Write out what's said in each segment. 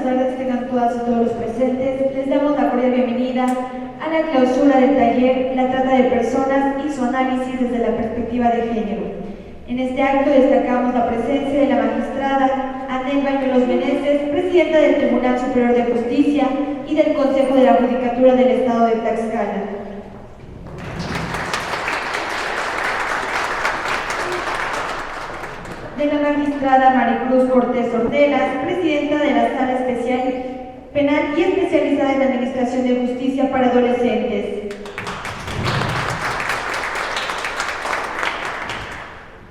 tardes tengan todas y todos los presentes. Les damos la cordial bienvenida a la clausura del taller La trata de personas y su análisis desde la perspectiva de género. En este acto destacamos la presencia de la magistrada Anel Bañuelos Meneses, presidenta del Tribunal Superior de Justicia y del Consejo de la Judicatura del Estado de Tlaxcala. De la magistrada Maricruz Cortés Ornelas, presidenta de la Sala Especial Penal y especializada en Administración de Justicia para Adolescentes.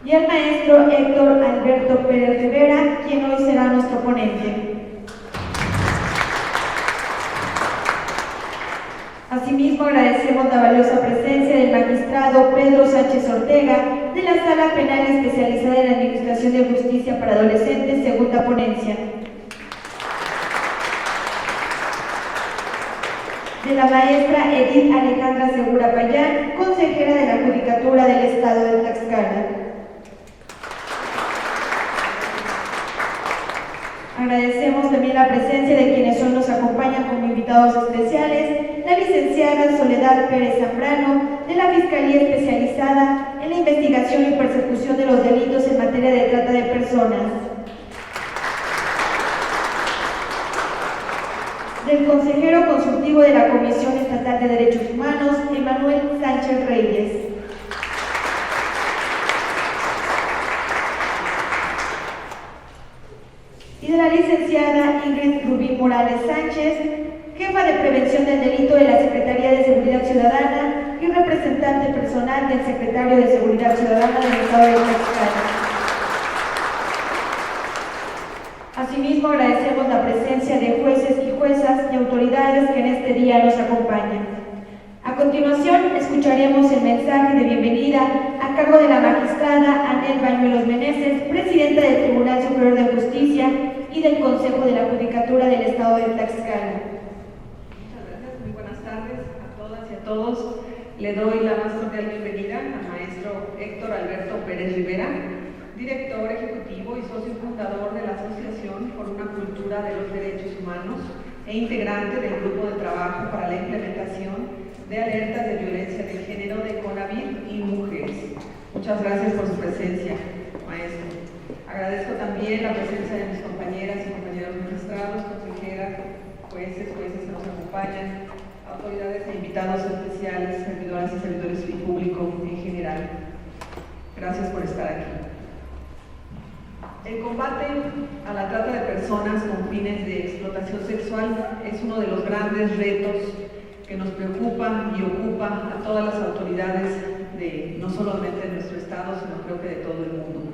Y al maestro Héctor Alberto Pérez Rivera, quien hoy será nuestro ponente. Asimismo, agradecemos la valiosa presencia del magistrado Pedro Sánchez Ortega, de la Sala Penal Especializada en Administración de Justicia para Adolescentes, segunda ponencia. De la maestra Edith Alejandra Segura Payán, consejera de la Judicatura del Estado de Tlaxcala. Agradecemos también la presencia de quienes hoy nos acompañan como invitados especiales, la licenciada Soledad Pérez Zambrano, de la Fiscalía Especializada en la Investigación y Persecución de los Delitos en materia de trata de personas. Del consejero consultivo de la Comisión Estatal de Derechos Humanos, Emanuel Sánchez Reyes. Y de la licenciada Ingrid Rubín Morales Sánchez, jefa de Prevención del Delito de la Secretaría de Seguridad Ciudadana y representante personal del Secretario de Seguridad Ciudadana del Estado de Tlaxcala. Asimismo, agradecemos la presencia de jueces y juezas y autoridades que en este día nos acompañan. A continuación, escucharemos el mensaje de bienvenida a cargo de la magistrada Anel Bañuelos Meneses, presidenta del Tribunal Superior de Justicia y del Consejo de la Judicatura del Estado de Tlaxcala. Muchas gracias, muy buenas tardes a todas y a todos. Le doy la más cordial bienvenida al maestro Héctor Alberto Pérez Rivera, director ejecutivo y socio fundador de la Asociación por una Cultura de los Derechos Humanos e integrante del Grupo de Trabajo para la Implementación de Alertas de Violencia de Género de CONAVIR y Mujeres. Muchas gracias por su presencia, maestro. Agradezco también la presencia de mis compañeras y compañeros magistrados, consejeras, jueces que nos acompañan, autoridades e invitados especiales, servidoras y servidores y público en general. Gracias por estar aquí. El combate a la trata de personas con fines de explotación sexual es uno de los grandes retos que nos preocupa y ocupa a todas las autoridades no solamente de nuestro estado, sino creo que de todo el mundo.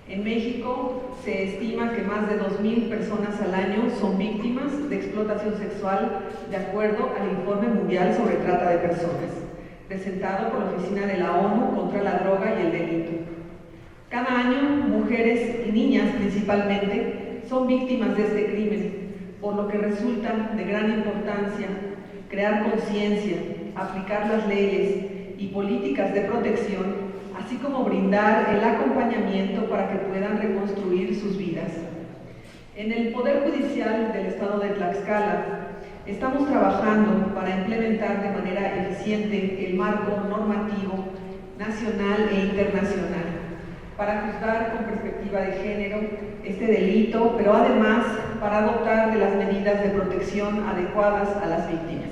En México se estima que más de 2,000 personas al año son víctimas de explotación sexual, de acuerdo al Informe Mundial sobre Trata de Personas, presentado por la Oficina de la ONU contra la Droga y el Delito. Cada año, mujeres y niñas principalmente son víctimas de este crimen, por lo que resulta de gran importancia crear conciencia, aplicar las leyes y políticas de protección, así como brindar el acompañamiento para que puedan reconstruir sus vidas. En el Poder Judicial del Estado de Tlaxcala estamos trabajando para implementar de manera eficiente el marco normativo nacional e internacional, para juzgar con perspectiva de género este delito, pero además para adoptar de las medidas de protección adecuadas a las víctimas.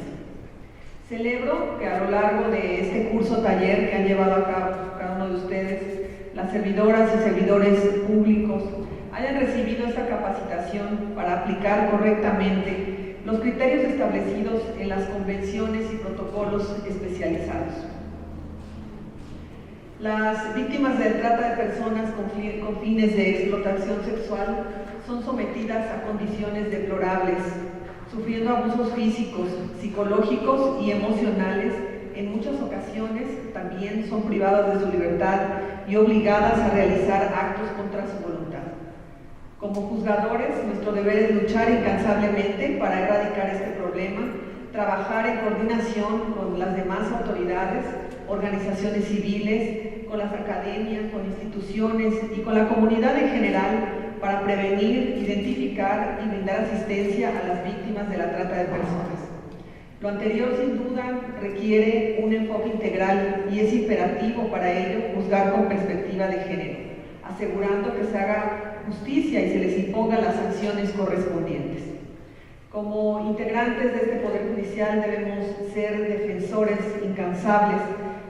Celebro que a lo largo de este curso taller que han llevado a cabo cada uno de ustedes, las servidoras y servidores públicos hayan recibido esta capacitación para aplicar correctamente los criterios establecidos en las convenciones y protocolos especializados. Las víctimas de trata de personas con fines de explotación sexual son sometidas a condiciones deplorables, sufriendo abusos físicos, psicológicos y emocionales. En muchas ocasiones también son privadas de su libertad y obligadas a realizar actos contra su voluntad. Como juzgadores, nuestro deber es luchar incansablemente para erradicar este problema, trabajar en coordinación con las demás autoridades, organizaciones civiles, con las academias, con instituciones y con la comunidad en general para prevenir, identificar y brindar asistencia a las víctimas de la trata de personas. Lo anterior sin duda requiere un enfoque integral y es imperativo para ello juzgar con perspectiva de género, asegurando que se haga justicia y se les impongan las sanciones correspondientes. Como integrantes de este Poder Judicial debemos ser defensores incansables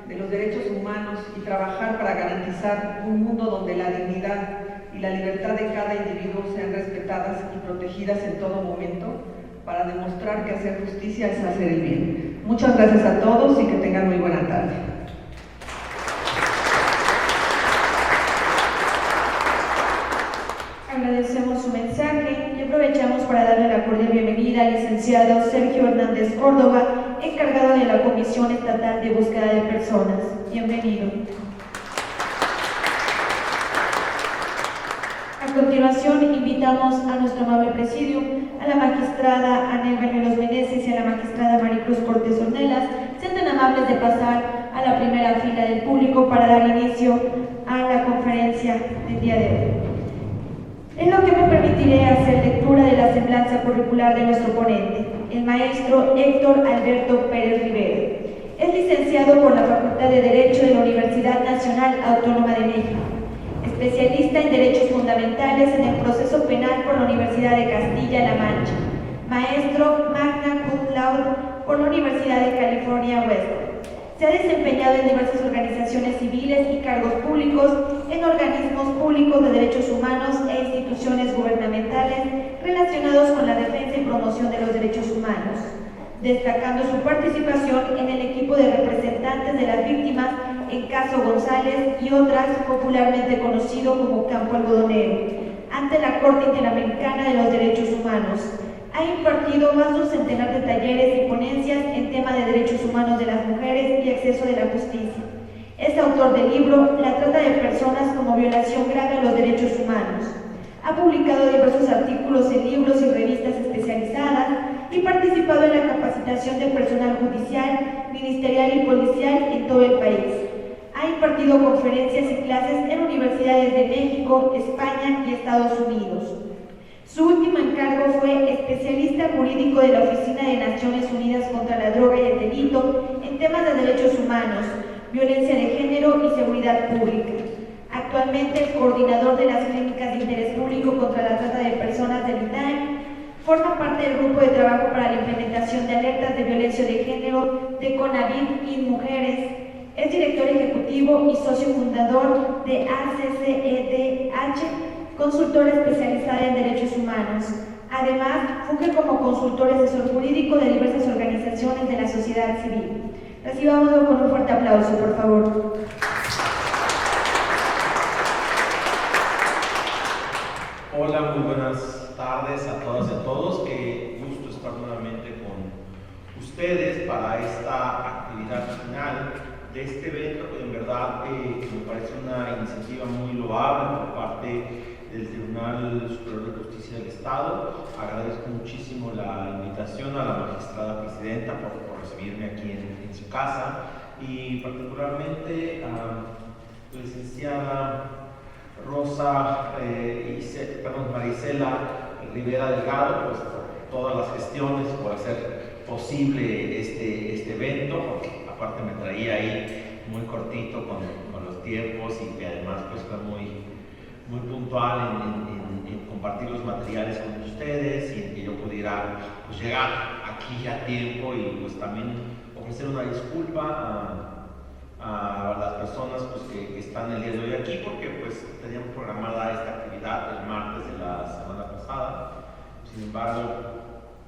de los derechos humanos y trabajar para garantizar un mundo donde la dignidad y la libertad de cada individuo sean respetadas y protegidas en todo momento, para demostrar que hacer justicia es hacer el bien. Muchas gracias a todos y que tengan muy buena tarde. Agradecemos su mensaje y aprovechamos para darle la cordial bienvenida al licenciado Sergio Hernández Córdoba, encargado de la Comisión Estatal de Búsqueda de Personas. Bienvenido. A continuación, invitamos a nuestro amable presidium, a la magistrada Anel Bermeros Meneses y a la magistrada Maricruz Cortés Ornelas, sean tan amables de pasar a la primera fila del público para dar inicio a la conferencia del día de hoy. En lo que me permitiré hacer lectura de la semblanza curricular de nuestro ponente, el maestro Héctor Alberto Pérez Rivera. Es licenciado por la Facultad de Derecho de la Universidad Nacional Autónoma de México, especialista en Derechos Fundamentales en el Proceso Penal por la Universidad de Castilla-La Mancha, maestro magna cum laude por la Universidad de California West. Se ha desempeñado en diversas organizaciones civiles y cargos públicos en organismos públicos de derechos humanos e instituciones gubernamentales relacionados con la defensa y promoción de los derechos humanos, destacando su participación en el equipo de representantes de las víctimas en Caso González y otras, popularmente conocido como Campo Algodonero, ante la Corte Interamericana de los Derechos Humanos. Ha impartido más de un centenar de talleres y ponencias en tema de derechos humanos de las mujeres y acceso de la justicia. Es autor del libro La trata de personas como violación grave a los derechos humanos. Ha publicado diversos artículos en libros y revistas especializadas y participado en la capacitación de personal judicial, ministerial y policial en todo el país. Ha impartido conferencias y clases en universidades de México, España y Estados Unidos. Su último encargo fue especialista jurídico de la Oficina de Naciones Unidas contra la Droga y el Delito en temas de derechos humanos, violencia de género y seguridad pública. Actualmente es coordinador de las clínicas de interés público contra la trata de personas del INAI. Forma parte del grupo de trabajo para la implementación de alertas de violencia de género de CONAVID y Mujeres. Es director ejecutivo y socio fundador de ACCEDH, consultora especializada en derechos humanos. Además, funge como consultor asesor jurídico de diversas organizaciones de la sociedad civil. Recibámoslo con un fuerte aplauso, por favor. Hola, muy buenas tardes a todas y a todos. Qué gusto estar nuevamente con ustedes para esta actividad final de este evento, que en verdad me parece una iniciativa muy loable por parte del Tribunal Superior de Justicia del Estado. Agradezco muchísimo la invitación a la magistrada presidenta por recibirme aquí en su casa, y particularmente a la licenciada Marisela Rivera Delgado, pues por todas las gestiones, por hacer posible este evento, porque aparte me traía ahí muy cortito con los tiempos, y que además pues fue muy puntual en compartir los materiales con ustedes, y en que yo pudiera pues llegar aquí a tiempo, y pues también ofrecer una disculpa a las personas pues, que están el día de hoy aquí, porque pues teníamos programada esta actividad el martes de la semana pasada. Sin embargo,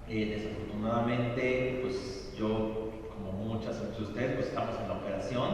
desafortunadamente pues yo, como muchas de ustedes, pues estamos en la operación,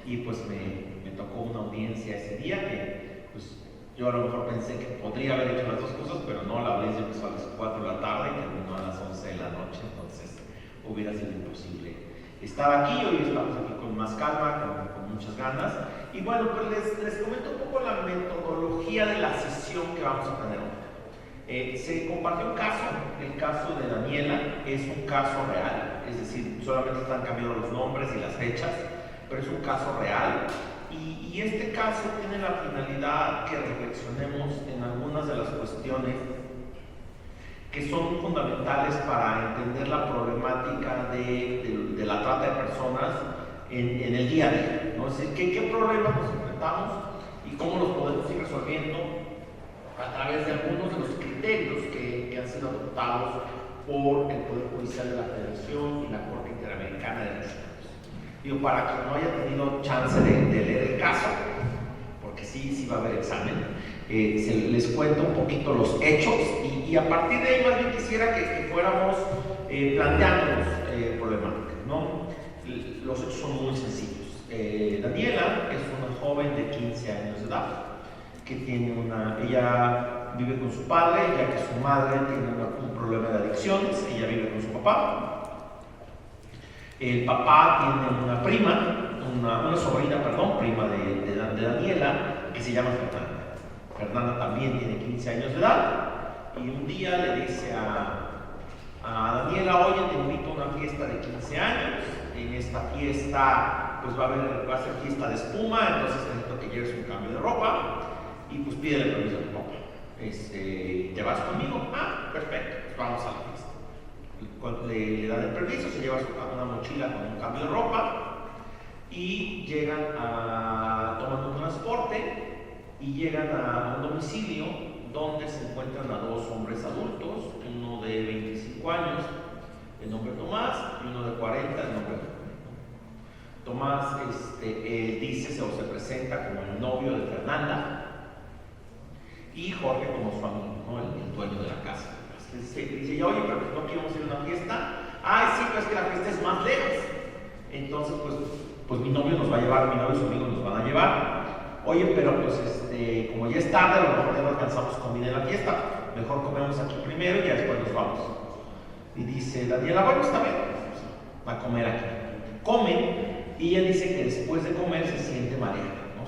y pues me tocó una audiencia ese día que pues yo a lo mejor pensé que podría haber hecho las dos cosas, pero no, la audiencia empezó a las 4 de la tarde y terminó a las 11 de la noche, entonces hubiera sido imposible estar aquí. Hoy estamos aquí con más calma, con muchas ganas. Y bueno, pues les comento un poco la metodología de la sesión que vamos a tener hoy. Se compartió un caso, el caso de Daniela. Es un caso real, es decir, solamente están cambiando los nombres y las fechas, pero es un caso real Y este caso tiene la finalidad que reflexionemos en algunas de las cuestiones que son fundamentales para entender la problemática de la trata de personas en el día a día, ¿no? Es decir, ¿qué problemas nos enfrentamos y cómo los podemos ir resolviendo a través de algunos de los criterios que han sido adoptados por el Poder Judicial de la Federación y la Corte Interamericana de Derechos Humanos. Digo, para quien no haya tenido chance de leer el caso, porque sí va a haber examen, les cuento un poquito los hechos y a partir de ahí más bien quisiera que fuéramos planteándonos problemáticas, ¿no? Los hechos son muy sencillos. Daniela es una joven de 15 años de edad que ella vive con su padre, ya que su madre tiene un problema de adicciones. Ella vive con su papá. El papá tiene una prima, una sobrina, prima de Daniela, que se llama Fernanda. Fernanda también tiene 15 años de edad y un día le dice a Daniela: oye, te invito a una fiesta de 15 años. En esta fiesta pues va a ser fiesta de espuma, entonces necesito que lleves un cambio de ropa y pues pídele permiso a tu papá. ¿Te vas conmigo? Ah, perfecto, pues vamos a la fiesta. Le dan el permiso, se lleva una mochila con un cambio de ropa y toman un transporte y llegan a un domicilio donde se encuentran a dos hombres adultos, uno de 25 años, el nombre Tomás, y uno de 40, el nombre Tomás. Dice o se presenta como el novio de Fernanda y Jorge como su amigo, ¿no? el dueño de la casa. Dice, oye, pero no queremos ir a una fiesta. Ay, sí, pero es que la fiesta es más lejos. Entonces, pues mi novio nos va a llevar, mi novio y su amigo nos van a llevar. Oye, pero pues como ya es tarde, a lo mejor ya no alcanzamos comida en la fiesta. Mejor comemos aquí primero y ya después nos vamos. Y dice Daniela, bueno, está bien, va a comer aquí. Comen y ella dice que después de comer se siente mareada, ¿no?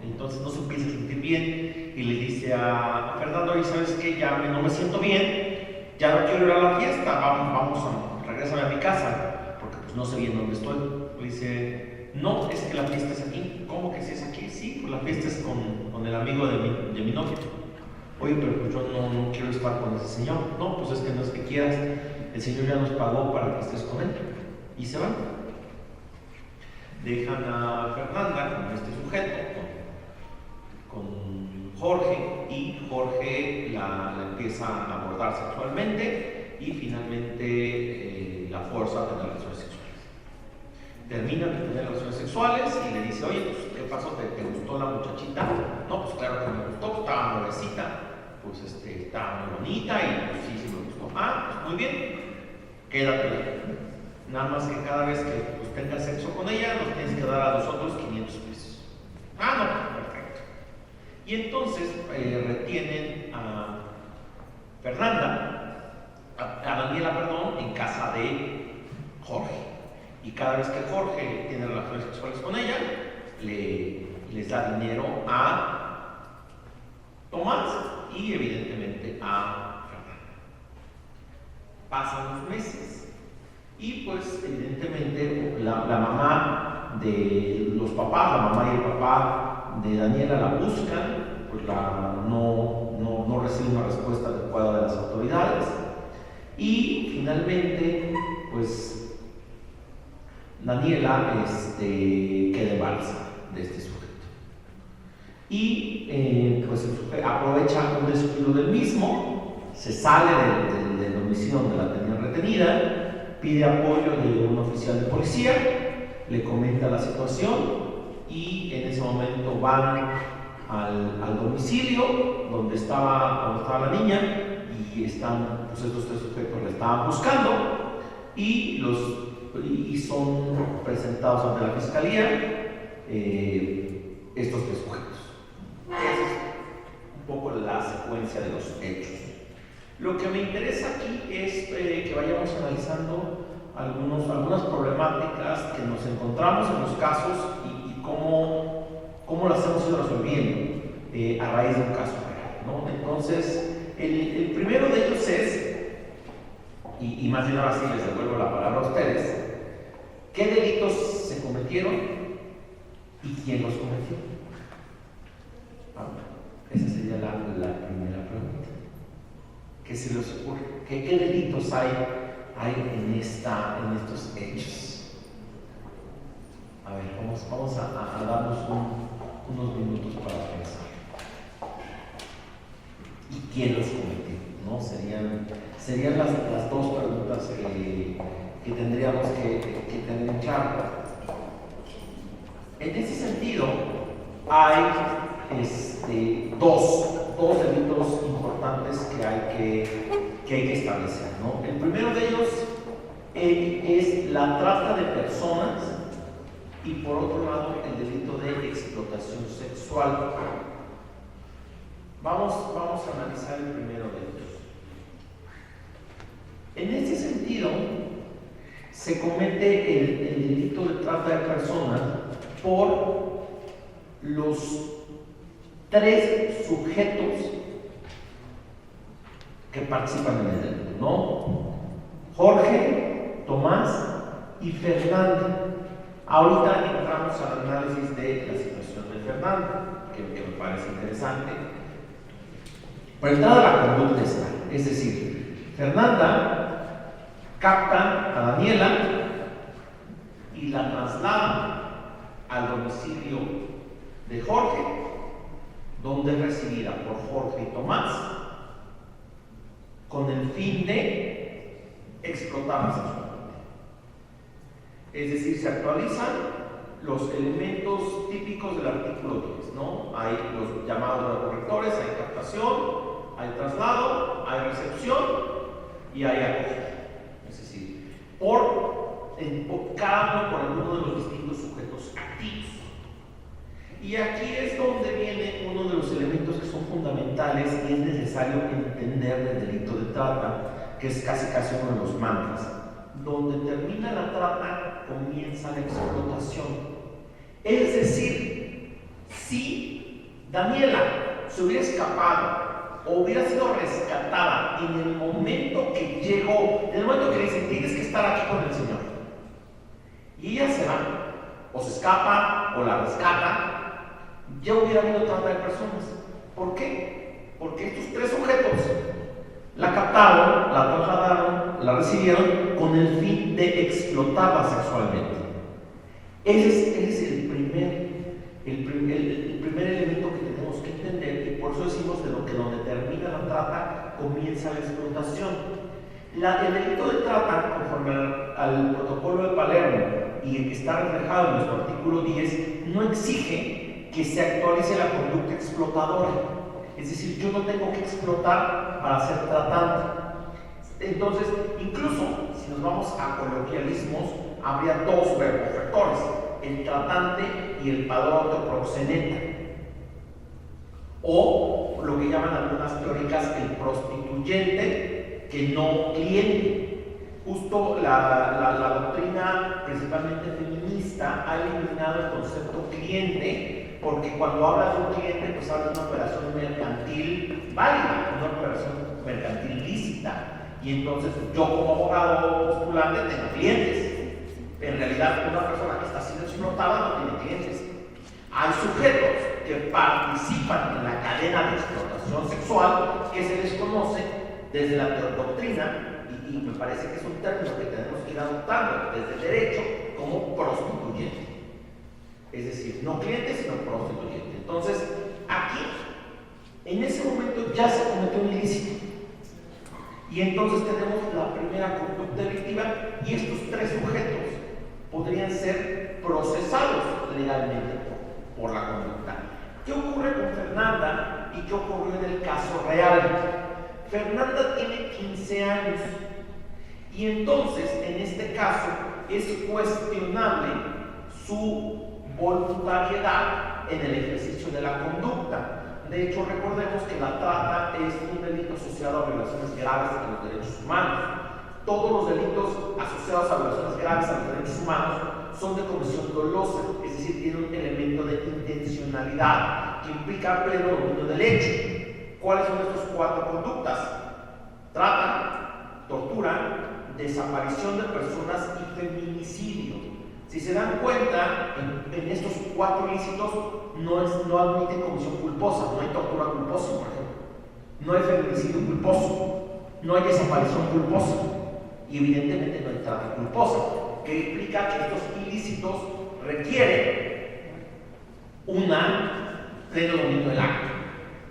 Entonces no se empieza a sentir bien y le dice a Fernando: oye, ¿sabes qué? Ya no me siento bien, ya no quiero ir a la fiesta, regrésame a mi casa, porque pues no sé bien dónde estoy. Le dice: no, es que la fiesta es aquí. ¿Cómo que si es aquí? Sí, pues la fiesta es con el amigo de mi novio. Oye, pero pues yo no quiero estar con ese señor. No, pues es que no es que quieras, el señor ya nos pagó para que estés con él. Y se van. Dejan a Fernanda con este sujeto, con Jorge, y Jorge la empieza a abordar sexualmente y finalmente la fuerza a tener relaciones sexuales. Terminan de tener relaciones sexuales y le dice: oye, pues, ¿qué pasó? ¿Te gustó la muchachita? No, pues claro que me gustó, pues estaba nuevecita, pues estaba muy bonita y pues sí me gustó. Ah, pues muy bien, quédate. Nada más que cada vez que pues, tengas sexo con ella, nos tienes que dar a nosotros 500 pesos. Ah, no, perfecto. Y entonces retienen a Daniela, en casa de Jorge. Y cada vez que Jorge tiene relaciones sexuales con ella, les da dinero a Tomás y evidentemente a Fernanda. Pasan los meses y pues evidentemente la mamá de los papás, la mamá y el papá de Daniela la buscan, pues no recibe una respuesta adecuada de las autoridades y finalmente pues Daniela queda embarazada de este sujeto. Y pues el sujeto aprovecha un descuido del mismo, se sale del domicilio donde la tenían retenida, pide apoyo de un oficial de policía, le comenta la situación y en ese momento van al domicilio donde estaba la niña y están, pues estos tres sujetos la estaban buscando y son presentados ante la fiscalía estos tres sujetos. Esa es un poco la secuencia de los hechos. Lo que me interesa aquí es que vayamos analizando algunas problemáticas que nos encontramos en los casos y cómo las hemos ido resolviendo a raíz de un caso real, ¿no? Entonces, el primero de ellos es, y más bien ahora sí les devuelvo la palabra a ustedes, ¿qué delitos se cometieron ¿Y quién los cometió? Esa sería la primera pregunta. ¿Qué se les ocurre? ¿Qué delitos hay en estos hechos? A ver, vamos a darnos unos minutos para pensar. ¿Y quién los cometió? ¿No? Serían las dos preguntas que tendríamos que tener claro. En ese sentido, hay dos delitos importantes que hay que establecer, ¿no? El primero de ellos es la trata de personas y por otro lado el delito de explotación sexual. Vamos a analizar el primero de ellos. En este sentido, se comete el delito de trata de personas por los tres sujetos que participan en el delito, ¿no? Jorge, Tomás y Fernanda. Ahorita entramos al análisis de la situación de Fernanda, que me parece interesante. Pero entrada la conducta está, es decir, Fernanda capta a Daniela y la traslada al domicilio de Jorge, donde es recibida por Jorge y Tomás, con el fin de explotarla sexualmente. Es decir, se actualizan los elementos típicos del artículo 10, ¿no? Hay los llamados correctores, hay captación, hay traslado, hay recepción y hay acogida. Es decir, cada uno por alguno de los distintos sujetos activos. Y aquí es donde viene uno de los elementos que son fundamentales y es necesario entender del delito de trata, que es casi uno de los mantras. Donde termina la trata, comienza la explotación. Es decir, si Daniela se hubiera escapado o hubiera sido rescatada en el momento que llegó, en el momento que le dicen tienes que estar aquí con el Señor, y ella se va, o se escapa, o la rescata, ya hubiera habido trata de personas. ¿Por qué? Porque estos tres sujetos la captaron, la trasladaron, la recibieron con el fin de explotarla sexualmente. Ese es el primer elemento que tenemos que entender, y por eso decimos que donde termina la trata comienza la explotación. El delito de trata, conforme al protocolo de Palermo y el que está reflejado en nuestro artículo 10, no exige que se actualice la conducta explotadora. Es decir, yo no tengo que explotar para ser tratante. Entonces, incluso si nos vamos a coloquialismos, habría dos verbos rectores, el tratante y el padrote proxeneta, o lo que llaman algunas teóricas el prostituyente que no cliente. Justo la doctrina principalmente feminista ha eliminado el concepto cliente, porque cuando habla de un cliente pues habla de una operación mercantil válida, una operación mercantil lícita, y entonces yo como abogado postulante tengo clientes. En realidad una persona que está siendo explotada no tiene clientes. Hay sujetos que participan en la cadena de explotación sexual que se les conoce desde la doctrina, y me parece que es un término que tenemos que ir adoptando desde el derecho, como prostituyente. Es decir, no cliente, sino prostituyente. Entonces, aquí, en ese momento ya se cometió un ilícito. Y entonces tenemos la primera conducta delictiva, y estos tres sujetos podrían ser procesados legalmente por la conducta. ¿Qué ocurre con Fernanda y qué ocurrió en el caso real? Fernanda tiene 15 años y entonces en este caso es cuestionable su voluntariedad en el ejercicio de la conducta. De hecho, recordemos que la trata es un delito asociado a violaciones graves de los derechos humanos. Todos los delitos asociados a violaciones graves a los derechos humanos son de comisión dolosa, es decir, tienen un elemento de intencionalidad que implica pleno dominio del hecho. ¿Cuáles son estas cuatro conductas? Trata, tortura, desaparición de personas y feminicidio. Es Si se dan cuenta, en estos 4 ilícitos no admiten comisión culposa, no hay tortura culposa, por ejemplo, no hay feminicidio culposo, no hay desaparición culposa y evidentemente no hay trata culposa, que implica que estos ilícitos requieren pleno dominio del acto.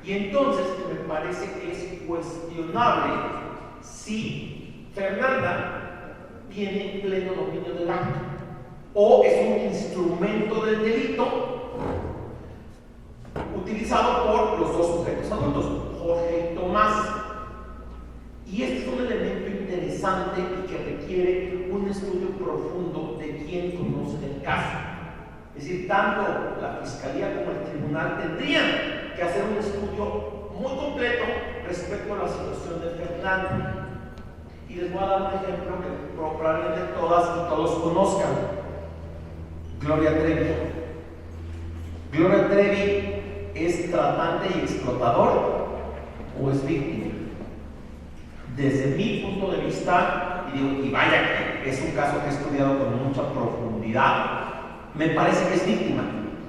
Y entonces me parece que es cuestionable si Fernanda tiene pleno dominio del acto o es un instrumento del delito utilizado por los 2 sujetos adultos, Jorge y Tomás. Y este es un elemento interesante y que requiere un estudio profundo de quien conoce el caso. Es decir, tanto la Fiscalía como el Tribunal tendrían que hacer un estudio muy completo respecto a la situación de Fernanda. Y les voy a dar un ejemplo que probablemente todas y todos conozcan. Gloria Trevi. ¿Gloria Trevi es tratante y explotador o es víctima? Desde mi punto de vista, y vaya que es un caso que he estudiado con mucha profundidad, me parece que es víctima.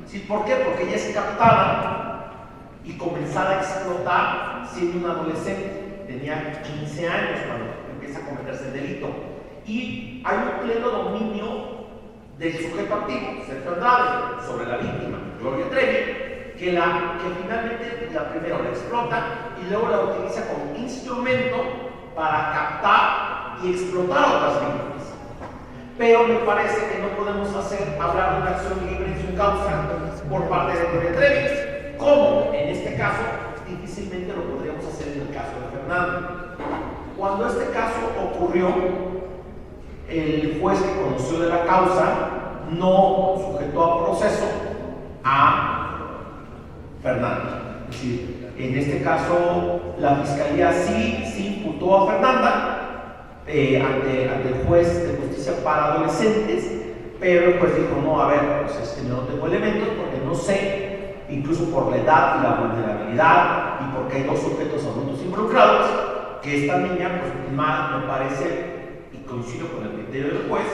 ¿Sí? ¿Por qué? Porque ella es captada y comenzada a explotar siendo una adolescente. Tenía 15 años cuando empieza a cometerse el delito. Y hay un pleno dominio del sujeto activo, Sergio Andrade, sobre la víctima, Gloria Trevi, que finalmente primero la explota y luego la utiliza como instrumento para captar y explotar a otras víctimas. Pero me parece que no podemos hablar de una acción libre en su causa por parte de Gloria Trevi, como en este caso difícilmente lo podríamos hacer en el caso de Fernando. Cuando este caso ocurrió, el juez que conoció de la causa no sujetó a proceso a Fernanda. Es decir, en este caso la Fiscalía sí imputó a Fernanda ante el juez de justicia para adolescentes, pero el juez dijo, no, a ver, pues yo no tengo elementos porque no sé, incluso por la edad y la vulnerabilidad y porque hay 2 sujetos adultos involucrados, que esta niña, pues más me parece, y coincido con el criterio del juez,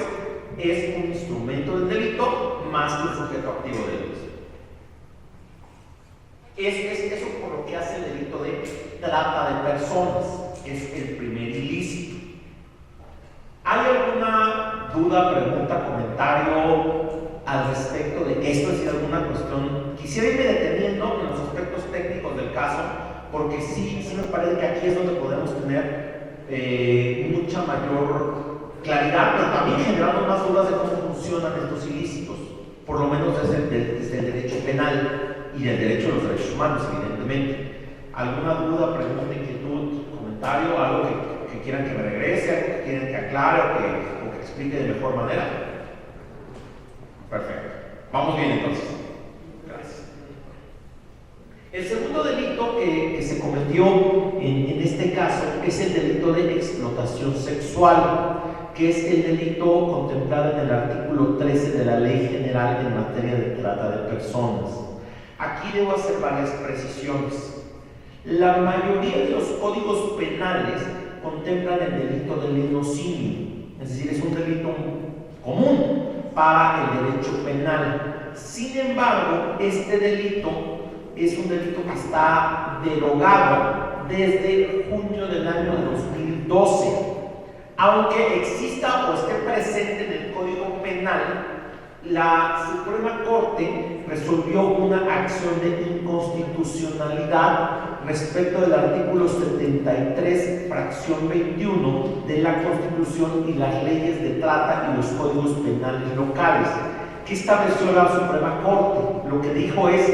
es un instrumento del delito más que un sujeto activo del delito. Es eso por lo que hace el delito de trata de personas, es el primer ilícito. ¿Hay alguna duda, pregunta, comentario al respecto de esto? Es decir, alguna cuestión. Quisiera irme deteniendo en los aspectos técnicos del caso, porque sí me parece que aquí es donde podemos tener mucha mayor claridad, pero también generando más dudas de cómo funcionan estos ilícitos, por lo menos desde el derecho penal y del derecho a los derechos humanos, evidentemente. ¿Alguna duda, pregunta, inquietud, comentario, algo que quieran que me regrese, algo que quieran que aclare o que explique de mejor manera? Perfecto. Vamos bien entonces. Gracias. El segundo delito que se cometió en este caso es el delito de explotación sexual, que es el delito contemplado en el artículo 13 de la Ley General en materia de trata de personas. Aquí debo hacer varias precisiones. La mayoría de los códigos penales contemplan el delito del lenocinio, es decir, es un delito común para el derecho penal. Sin embargo, este delito es un delito que está derogado desde junio del año 2012. Aunque exista o esté presente en el Código Penal, la Suprema Corte resolvió una acción de inconstitucionalidad respecto del artículo 73, fracción 21 de la Constitución y las leyes de trata y los códigos penales locales. ¿Qué estableció la Suprema Corte? Lo que dijo es,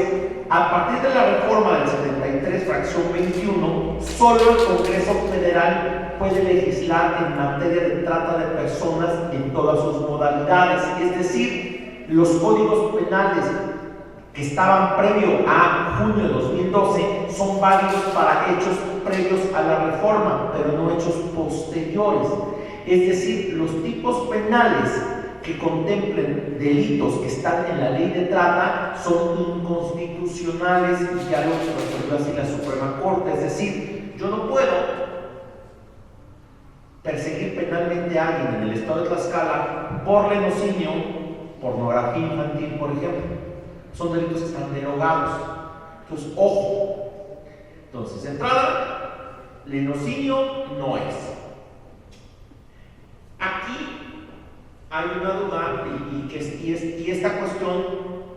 a partir de la reforma del 73, fracción 21, solo el Congreso Federal puede legislar en materia de trata de personas en todas sus modalidades. Es decir, los códigos penales que estaban previo a junio de 2012 son válidos para hechos previos a la reforma, pero no hechos posteriores. Es decir, los tipos penales que contemplen delitos que están en la ley de trata son inconstitucionales y ya lo resolvió así la Suprema Corte. Es decir, yo no puedo perseguir penalmente a alguien en el estado de Tlaxcala por lenocinio, pornografía infantil, por ejemplo. Son delitos que están derogados. Entonces, ojo. Entonces, de entrada, lenocinio no es. Aquí hay una duda y esta cuestión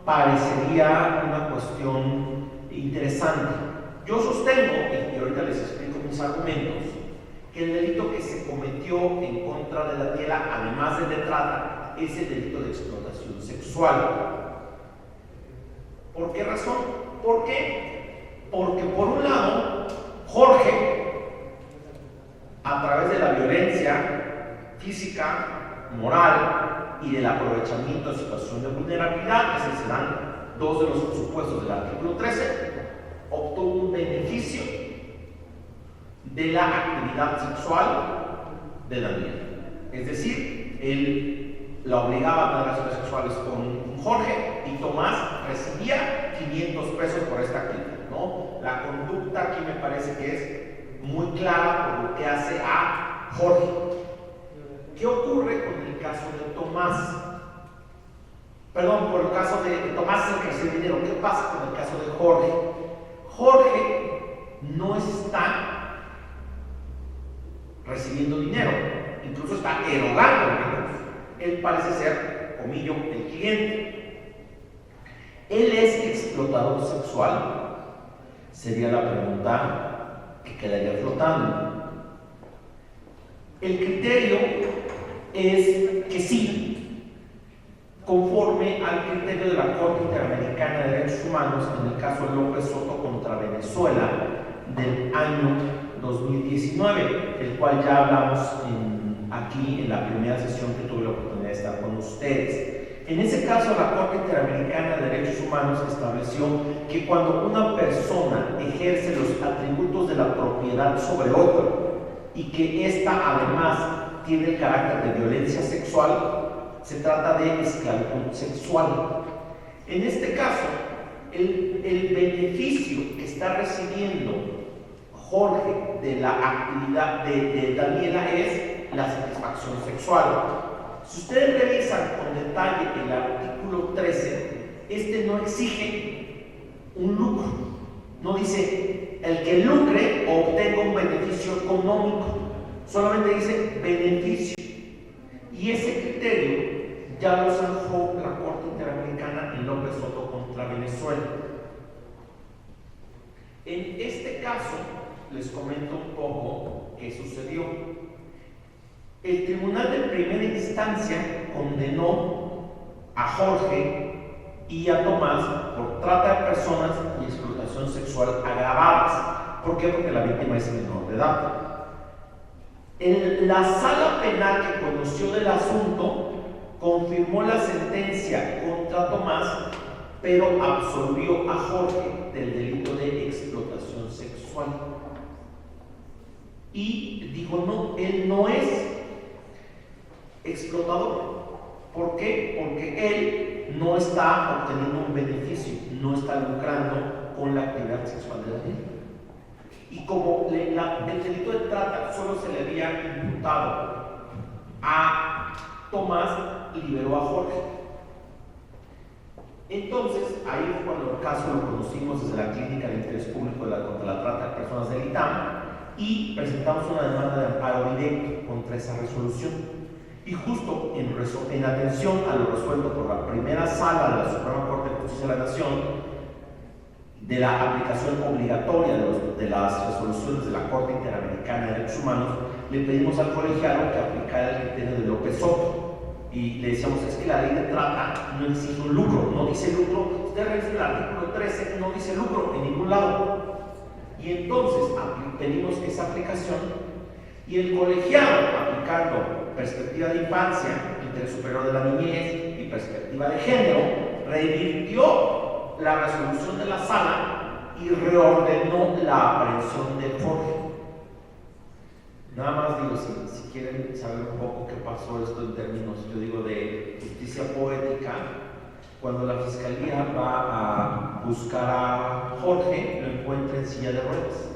parecería una cuestión interesante. Yo sostengo, y ahorita les explico mis argumentos, que el delito que se cometió en contra de Daniela, además del de trata, es el delito de explotación sexual. ¿Por qué razón? ¿Por qué? Porque por un lado, Jorge, a través de la violencia física, moral y del aprovechamiento de situación de vulnerabilidad, que se dan dos de los supuestos del artículo 13, obtuvo un beneficio de la actividad sexual de Daniela. Es decir, él la obligaba a tener relaciones sexuales con Jorge y Tomás recibía 500 pesos por esta actividad, ¿no? La conducta aquí me parece que es muy clara por lo que hace a Jorge. ¿Qué ocurre con el caso de Tomás? Perdón, por el caso de Tomás es el que recibe dinero. ¿Qué pasa con el caso de Jorge? Jorge no está recibiendo dinero, incluso está erogando dinero. Él parece ser, comillo, el cliente. ¿Él es explotador sexual? Sería la pregunta que quedaría flotando. El criterio es que sí, conforme al criterio de la Corte Interamericana de Derechos Humanos en el caso de López Soto contra Venezuela del año 2019, el cual ya hablamos aquí en la primera sesión que tuve la oportunidad de estar con ustedes. En ese caso, la Corte Interamericana de Derechos Humanos estableció que cuando una persona ejerce los atributos de la propiedad sobre otro y que ésta además tiene el carácter de violencia sexual, se trata de esclavitud sexual. En este caso, el beneficio que está recibiendo Jorge de la actividad de Daniela es la satisfacción sexual. Si ustedes revisan con detalle el artículo 13, este no exige un lucro. No dice el que lucre o obtenga un beneficio económico, solamente dice beneficio. Y ese criterio ya lo zanjó la Corte Interamericana en López Soto contra Venezuela. En este caso, les comento un poco qué sucedió. El tribunal de primera instancia condenó a Jorge y a Tomás por trata de personas y explotación sexual agravadas. ¿Por qué? Porque la víctima es menor de edad. La sala penal que conoció del asunto confirmó la sentencia contra Tomás, pero absolvió a Jorge del delito de explotación sexual. Y dijo, no, él no es explotador. ¿Por qué? Porque él no está obteniendo un beneficio, no está lucrando con la actividad sexual de la gente. Y como el delito de trata solo se le había imputado a Tomás, liberó a Jorge. Entonces, ahí fue cuando el caso lo conocimos desde la Clínica de Interés Público contra la Trata de Personas del ITAM y presentamos una demanda de amparo directo contra esa resolución. Y justo en atención a lo resuelto por la primera sala de la Suprema Corte de Justicia de la Nación, de la aplicación obligatoria de las resoluciones de la Corte Interamericana de Derechos Humanos, le pedimos al colegiado que aplicara el criterio de López Soto. Y le decíamos, es que la ley de trata no exige un lucro, no dice lucro. Usted revisa el artículo 13, no dice lucro en ningún lado. Y entonces pedimos esa aplicación y el colegiado, aplicando perspectiva de infancia, interés superior de la niñez y perspectiva de género, revirtió la resolución de la sala y reordenó la aprehensión de Jorge. Nada más digo, si quieren saber un poco qué pasó esto en términos, yo digo, de justicia poética, cuando la fiscalía va a buscar a Jorge, lo encuentra en silla de ruedas.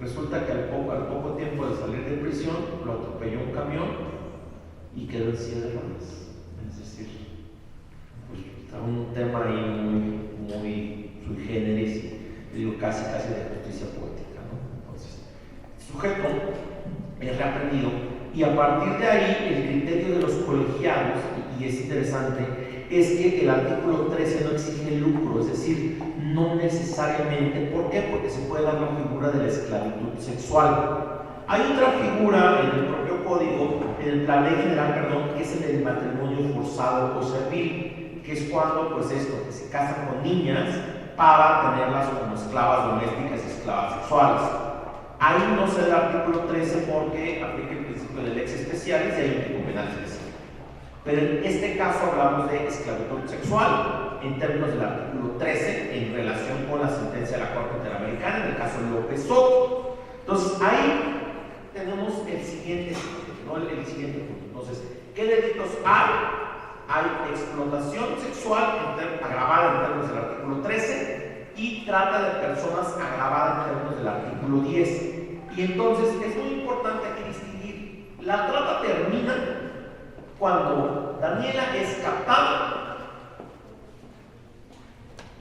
Resulta que al poco tiempo de salir de prisión, lo atropelló un camión y quedó en silla de ruedas. Es decir, un tema ahí muy sui generis, yo digo casi de justicia poética, ¿no? Entonces, el sujeto es reaprendido y a partir de ahí el criterio de los colegiados, y es interesante, es que el artículo 13 no exige lucro, es decir, no necesariamente. ¿Por qué? Porque se puede dar la figura de la esclavitud sexual. Hay otra figura en el propio código, en la ley general, perdón, que es el del matrimonio forzado o servil, que es cuando, pues esto, que se casan con niñas para tenerlas como esclavas domésticas y esclavas sexuales. Ahí no se da el artículo 13 porque aplica el principio del lex specialis y hay un tipo penal especial. Pero en este caso hablamos de esclavitud sexual en términos del artículo 13 en relación con la sentencia de la Corte Interamericana en el caso de López Soto. Entonces ahí tenemos el siguiente punto. Entonces, ¿qué delitos hay? Hay explotación sexual agravada en términos del artículo 13 y trata de personas agravada en términos del artículo 10. Y entonces es muy importante aquí distinguir. La trata termina cuando Daniela es captada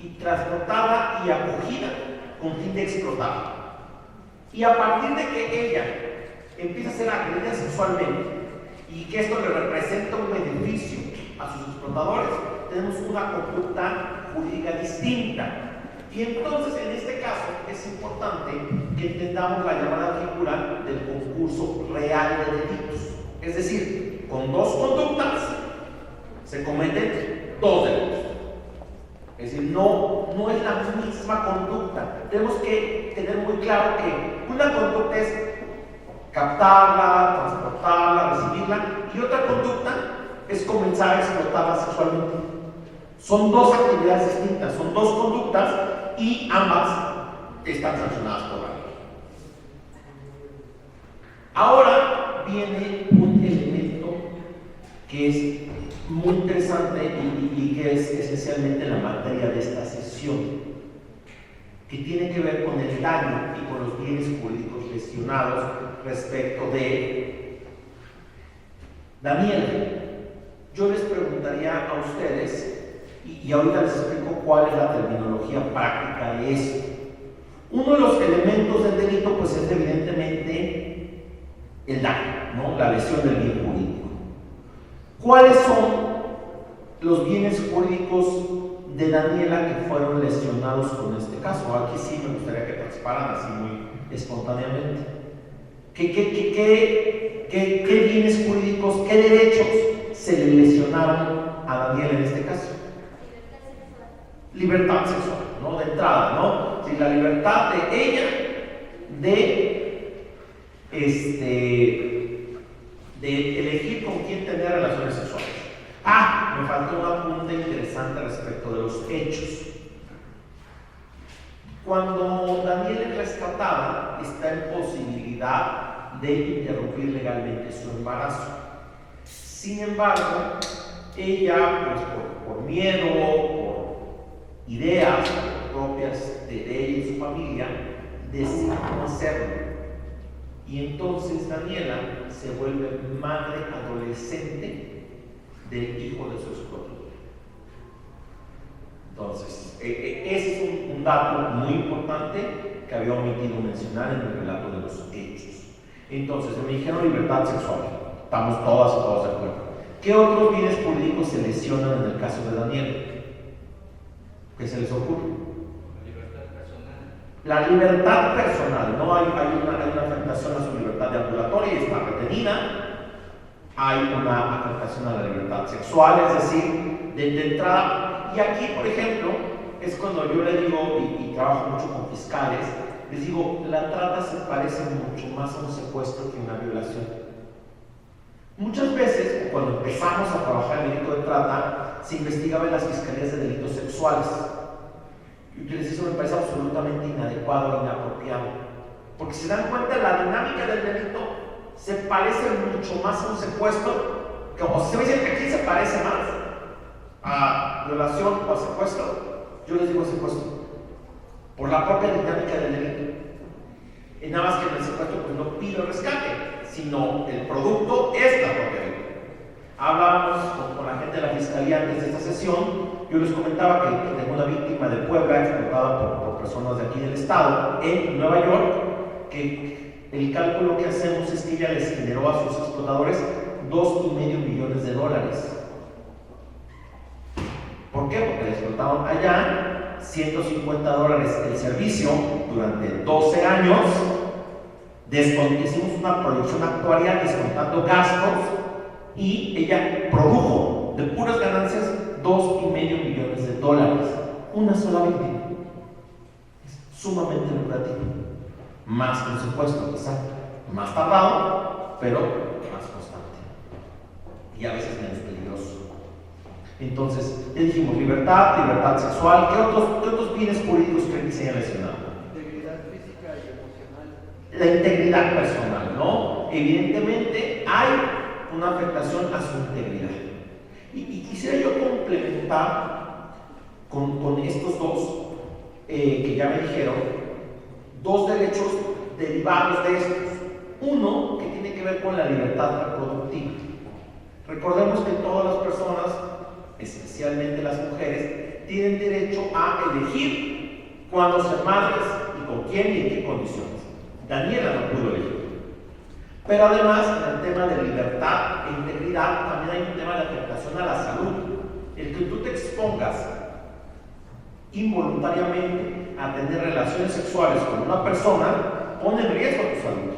y transportada y acogida con fin de explotarla. Y a partir de que ella empieza a ser agredida sexualmente y que esto le representa un beneficio a sus explotadores, tenemos una conducta jurídica distinta. Y entonces en este caso es importante que entendamos la llamada figura del concurso real de delitos. Es decir, con dos conductas se cometen dos delitos. Es decir, no es la misma conducta. Tenemos que tener muy claro que una conducta es captarla, transportarla, recibirla, y otra conducta es comenzar a explotarla sexualmente. Son dos actividades distintas, son dos conductas y ambas están sancionadas por la ley. Ahora viene un elemento que es muy interesante y que es esencialmente la materia de esta sesión, que tiene que ver con el daño y con los bienes jurídicos lesionados respecto de Daniela. Yo les preguntaría a ustedes, y ahorita les explico cuál es la terminología práctica de esto. Uno de los elementos del delito pues es evidentemente el daño, ¿no? La lesión del bien jurídico. ¿Cuáles son los bienes jurídicos de Daniela que fueron lesionados con este caso? Aquí sí me gustaría que participaran así muy espontáneamente. ¿Qué bienes jurídicos, qué derechos se le lesionaron a Daniela en este caso? Libertad sexual, ¿no? De entrada, ¿no? Si la libertad de ella de elegir con quién tener relaciones sexuales. Me faltó un apunte interesante respecto de los hechos. Cuando Daniela es rescatada, está en posibilidad de interrumpir legalmente su embarazo. Sin embargo, ella, pues por miedo, por ideas propias de ella y su familia, decide no hacerlo. Y entonces Daniela se vuelve madre adolescente del hijo de su esposo. Entonces, ese es un dato muy importante que había omitido mencionar en el relato de los hechos. Entonces, me dijeron libertad sexual. Estamos todas y todos de acuerdo. ¿Qué otros bienes jurídicos se lesionan en el caso de Daniela? ¿Qué se les ocurre? La libertad personal, ¿no? Hay una afectación a su libertad de ambulatoria y está retenida. Hay una afectación a la libertad sexual, es decir, de entrada. Y aquí, por ejemplo, es cuando yo le digo, y trabajo mucho con fiscales, les digo, la trata se parece mucho más a un secuestro que una violación. Muchas veces, cuando empezamos a trabajar el delito de trata, se investigaba en las fiscalías de delitos sexuales. Y eso me parece absolutamente inadecuado e inapropiado. Porque se dan cuenta, la dinámica del delito se parece mucho más a un secuestro, o si se me dicen que aquí se parece más a violación o a secuestro, yo les digo secuestro, por la propia dinámica del delito. Y nada más que en el secuestro pues no pido rescate, sino el producto es la propia ley. Hablábamos con la gente de la fiscalía antes de esta sesión Yo les comentaba que tengo una víctima de Puebla explotada por personas de aquí del estado en Nueva York, que el cálculo que hacemos es que ella les generó a sus explotadores $2.5 millones. ¿Por qué? Porque le explotaron allá $150 el servicio durante 12 años. Hicimos una proyección actuarial descontando gastos y ella produjo de puras ganancias $2.5 millones. Una sola víctima. Es sumamente lucrativo. Más presupuesto, quizá. Más tardado, pero más constante. Y a veces menos peligroso. Entonces, ya dijimos libertad sexual. ¿Qué otros bienes jurídicos creen que se hayan mencionado? Integridad física y emocional. La integridad personal, ¿no? Evidentemente hay una afectación a su integridad. Y quisiera yo complementar con estos dos que ya me dijeron, dos derechos derivados de estos. Uno que tiene que ver con la libertad reproductiva. Recordemos que todas las personas, especialmente las mujeres, tienen derecho a elegir cuándo ser madres y con quién y en qué condiciones. Daniela no pudo elegir. Pero además, en el tema de libertad e integridad, también hay un tema de afectación a la salud. El que tú te expongas involuntariamente a tener relaciones sexuales con una persona pone en riesgo tu salud.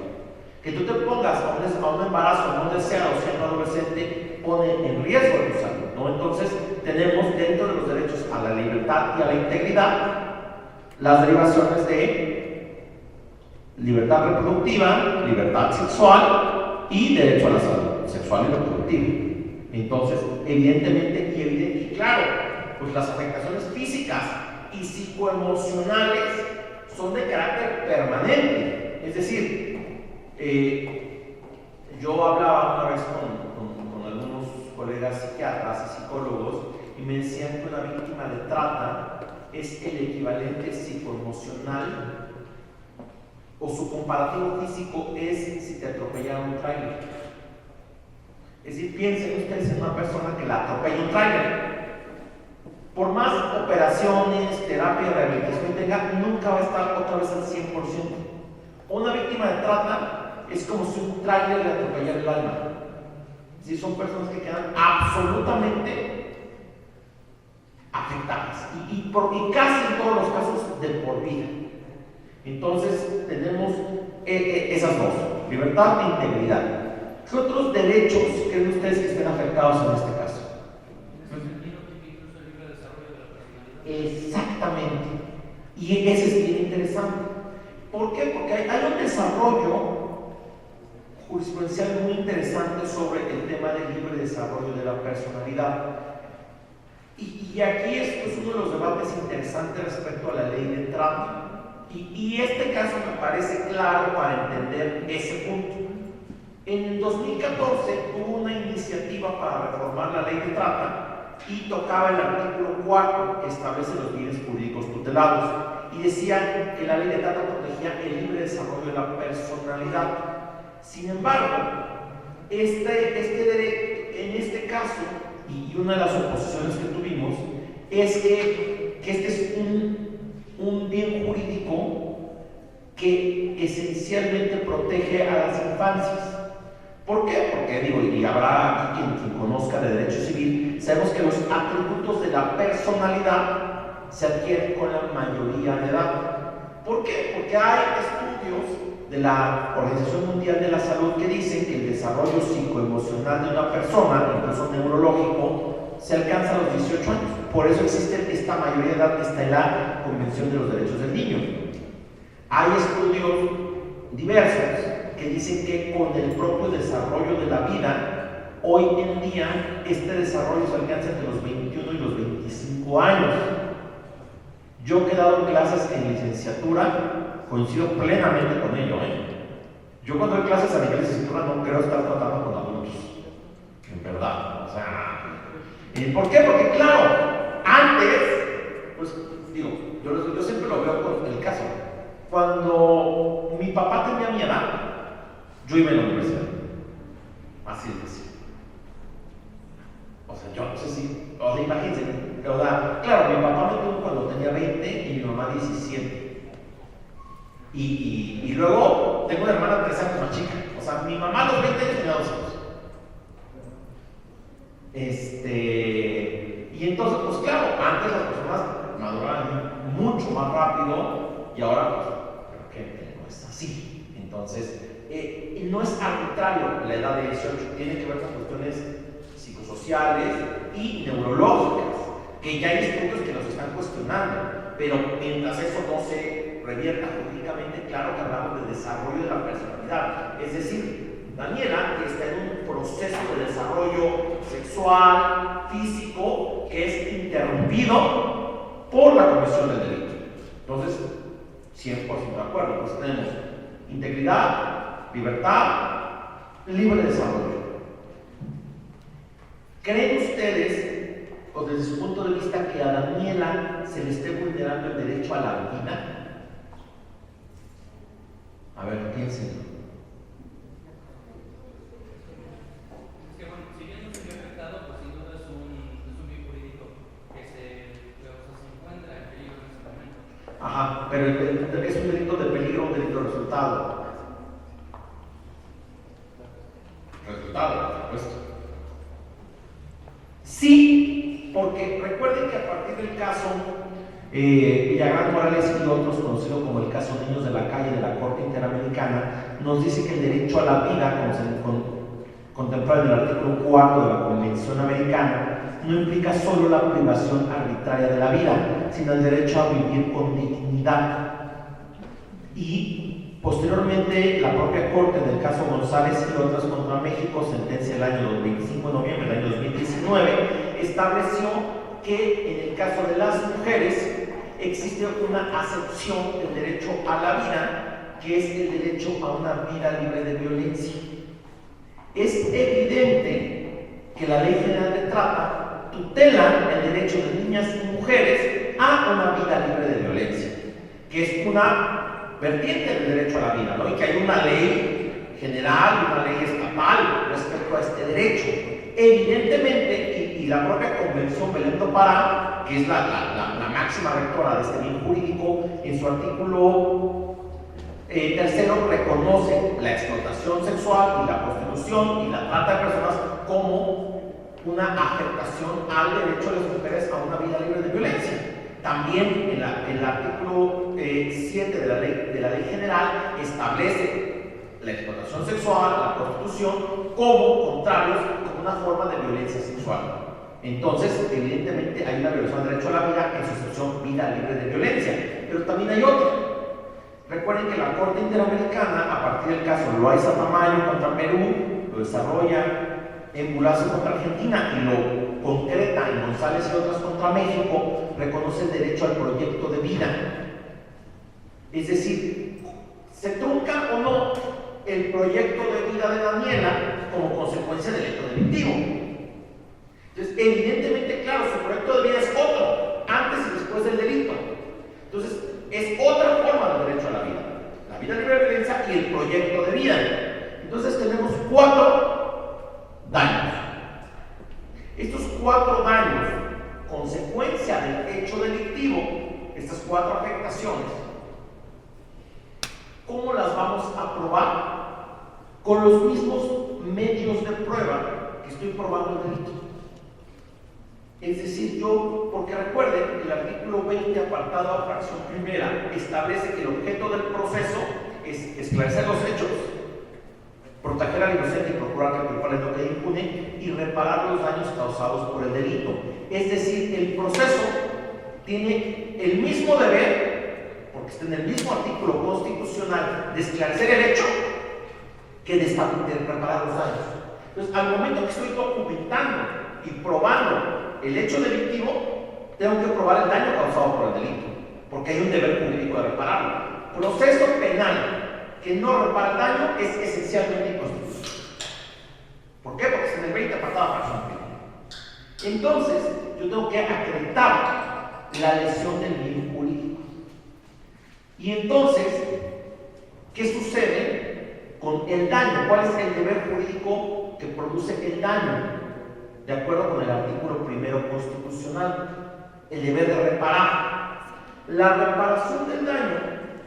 Que tú te pongas a un embarazo no deseado siendo adolescente pone en riesgo tu salud, ¿no? Entonces tenemos dentro de los derechos a la libertad y a la integridad las derivaciones de libertad reproductiva, libertad sexual y derecho a la salud sexual y reproductiva. Entonces, evidentemente y claro, pues las afectaciones físicas y psicoemocionales son de carácter permanente. Es decir, yo hablaba una vez con algunos colegas psiquiatras y psicólogos y me decían que una víctima de trata es el equivalente psicoemocional o su comparativo físico es si te atropellara un tráiler. Es decir, piensen ustedes en una persona que la atropella un tráiler. Por más operaciones, terapia, rehabilitación que tenga, nunca va a estar otra vez al 100%. Una víctima de trata es como si un tráiler le atropellara el alma. Es decir, son personas que quedan absolutamente afectadas y casi en todos los casos de por vida. Entonces tenemos esas dos, libertad e integridad. ¿Qué otros derechos creen ustedes que estén afectados en este caso? Exactamente. Y ese es bien interesante. ¿Por qué? Porque hay un desarrollo jurisprudencial muy interesante sobre el tema del libre desarrollo de la personalidad. Y aquí es pues, uno de los debates interesantes respecto a la ley de trata. Y este caso me parece claro para entender ese punto. En 2014 hubo una iniciativa para reformar la ley de trata y tocaba el artículo 4 que establece los bienes jurídicos tutelados y decía que la ley de trata protegía el libre desarrollo de la personalidad. Sin embargo, en este caso, y una de las oposiciones que tuvimos, es que este es un bien jurídico que esencialmente protege a las infancias. ¿Por qué? Porque digo, y habrá aquí quien conozca de derecho civil, sabemos que los atributos de la personalidad se adquieren con la mayoría de edad. ¿Por qué? Porque hay estudios de la Organización Mundial de la Salud que dicen que el desarrollo psicoemocional de una persona, incluso neurológico, se alcanza a los 18 años. Por eso existe esta mayoría de edad que está en la Convención de los Derechos del Niño. Hay estudios diversos que dicen que con el propio desarrollo de la vida, hoy en día este desarrollo se alcanza entre los 21 y los 25 años. Yo que he dado clases en licenciatura, coincido plenamente con ello. Yo cuando doy clases a nivel de licenciatura no creo estar tratando con adultos, en verdad. O sea, ¿por qué? Porque claro, antes, pues digo, yo siempre lo veo con el caso. Cuando mi papá tenía mi edad, yo iba a la universidad. Así es decir. O sea, yo no sé si, o sea, imagínense, O sea, claro, mi papá me tuvo cuando tenía 20 y mi mamá 17. Y luego tengo una hermana 3 años más chica. O sea, mi mamá a los 20 años tenía 2 hijos. Y entonces, pues claro, antes las personas maduraban mucho más rápido y ahora, pues, creo que no es así. Entonces, no es arbitrario la edad de 18, tiene que ver con cuestiones psicosociales y neurológicas, que ya hay estudios que los están cuestionando, pero mientras eso no se revierta jurídicamente, claro que hablamos de desarrollo de la personalidad. Es decir, Daniela está en un proceso de desarrollo sexual, físico, que es interrumpido por la comisión del delito. Entonces, 100% de acuerdo, pues tenemos integridad, libertad, libre desarrollo. ¿Creen ustedes, o desde su punto de vista, que a Daniela se le esté vulnerando el derecho a la vida? A ver, piensen. Si bien no se vio afectado, pues sin duda es un bien jurídico que se encuentra en peligro en ese momento. Ajá, pero es un delito de peligro, un delito de resultado. Resultado, por supuesto. Sí, porque recuerden que a partir del caso Villagrán Morales y otros, conocido como el caso Niños de la Calle de la Corte Interamericana, nos dice que el derecho a la vida, contemplado en el artículo 4 de la Convención Americana, no implica solo la privación arbitraria de la vida, sino el derecho a vivir con dignidad. Y posteriormente la propia Corte del caso González y otras contra México, sentencia del año 25 de noviembre del año 2019, estableció que en el caso de las mujeres existe una acepción del derecho a la vida, que es el derecho a una vida libre de violencia. Es evidente que la Ley General de Trata tutela el derecho de niñas y mujeres a una vida libre de violencia, que es una vertiente del derecho a la vida, ¿no? Y que hay una ley general, una ley estatal respecto a este derecho. Evidentemente, y la propia Convención Belén do Pará, que es la máxima rectora de este bien jurídico, en su artículo tercero reconoce la explotación sexual y la prostitución y la trata de personas como una afectación al derecho de las mujeres a una vida libre de violencia. También el artículo 7 de la ley general establece la explotación sexual, la prostitución como contrarios a una forma de violencia sexual. Entonces, evidentemente hay una violación del derecho a la vida en su excepción vida libre de violencia, pero también hay otra. Recuerden que la Corte Interamericana, a partir del caso Loaiza Tamayo contra Perú, lo desarrolla en Bulacio contra Argentina y lo concreta en González y otras contra México, reconoce el derecho al proyecto de vida. Es decir, ¿se trunca o no el proyecto de vida de Daniela como consecuencia del hecho delictivo? Entonces, evidentemente, claro, su proyecto de vida es otro, antes y después del delito. Entonces, es otra forma del derecho a la vida libre de violencia y el proyecto de vida. Entonces, tenemos 4 daños. Estos 4 daños, consecuencia del hecho delictivo, estas 4 afectaciones, ¿cómo las vamos a probar? Con los mismos medios de prueba que estoy probando el delito. Es decir, porque recuerden, el artículo 20, apartado a fracción primera, establece que el objeto del proceso es esclarecer los hechos, proteger al inocente y procurar que el culpable no quede impune y reparar los daños causados por el delito. Es decir, el proceso tiene el mismo deber, porque está en el mismo artículo constitucional, de esclarecer el hecho que de reparar los daños. Entonces, al momento que estoy documentando y probando el hecho delictivo, tengo que probar el daño causado por el delito, porque hay un deber jurídico de repararlo. Proceso penal que no repara el daño es esencialmente inconstitucional. ¿Por qué? Porque es en el 20 apartado fracción primera. Entonces, yo tengo que acreditar la lesión del bien jurídico. Y entonces, ¿qué sucede con el daño? ¿Cuál es el deber jurídico que produce el daño? De acuerdo con el artículo 1 constitucional. el deber de reparar. La reparación del daño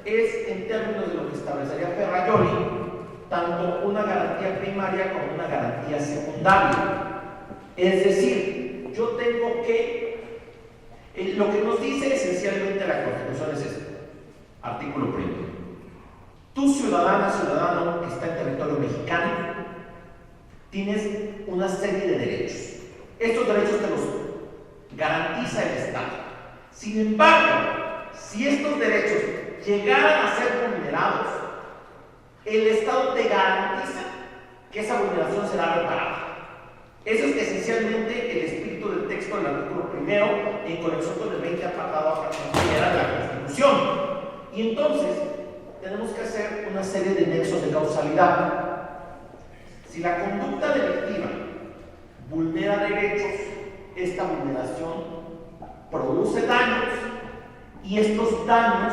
es, en términos de lo que establecería Ferrajoli, tanto una garantía primaria como una garantía secundaria. Es decir, yo tengo que, lo que nos dice esencialmente la Constitución es esto, artículo primero. Tú, ciudadana, ciudadano que está en territorio mexicano, tienes una serie de derechos. Estos derechos te los garantiza el Estado. Sin embargo, si estos derechos llegaran a ser vulnerados, el Estado te garantiza que esa vulneración será reparada. Eso es esencialmente el espíritu del texto del artículo primero, en conexión con el 20 apartado primera de la Constitución. Y entonces tenemos que hacer una serie de nexos de causalidad. Si la conducta delictiva vulnera derechos, esta vulneración produce daños y estos daños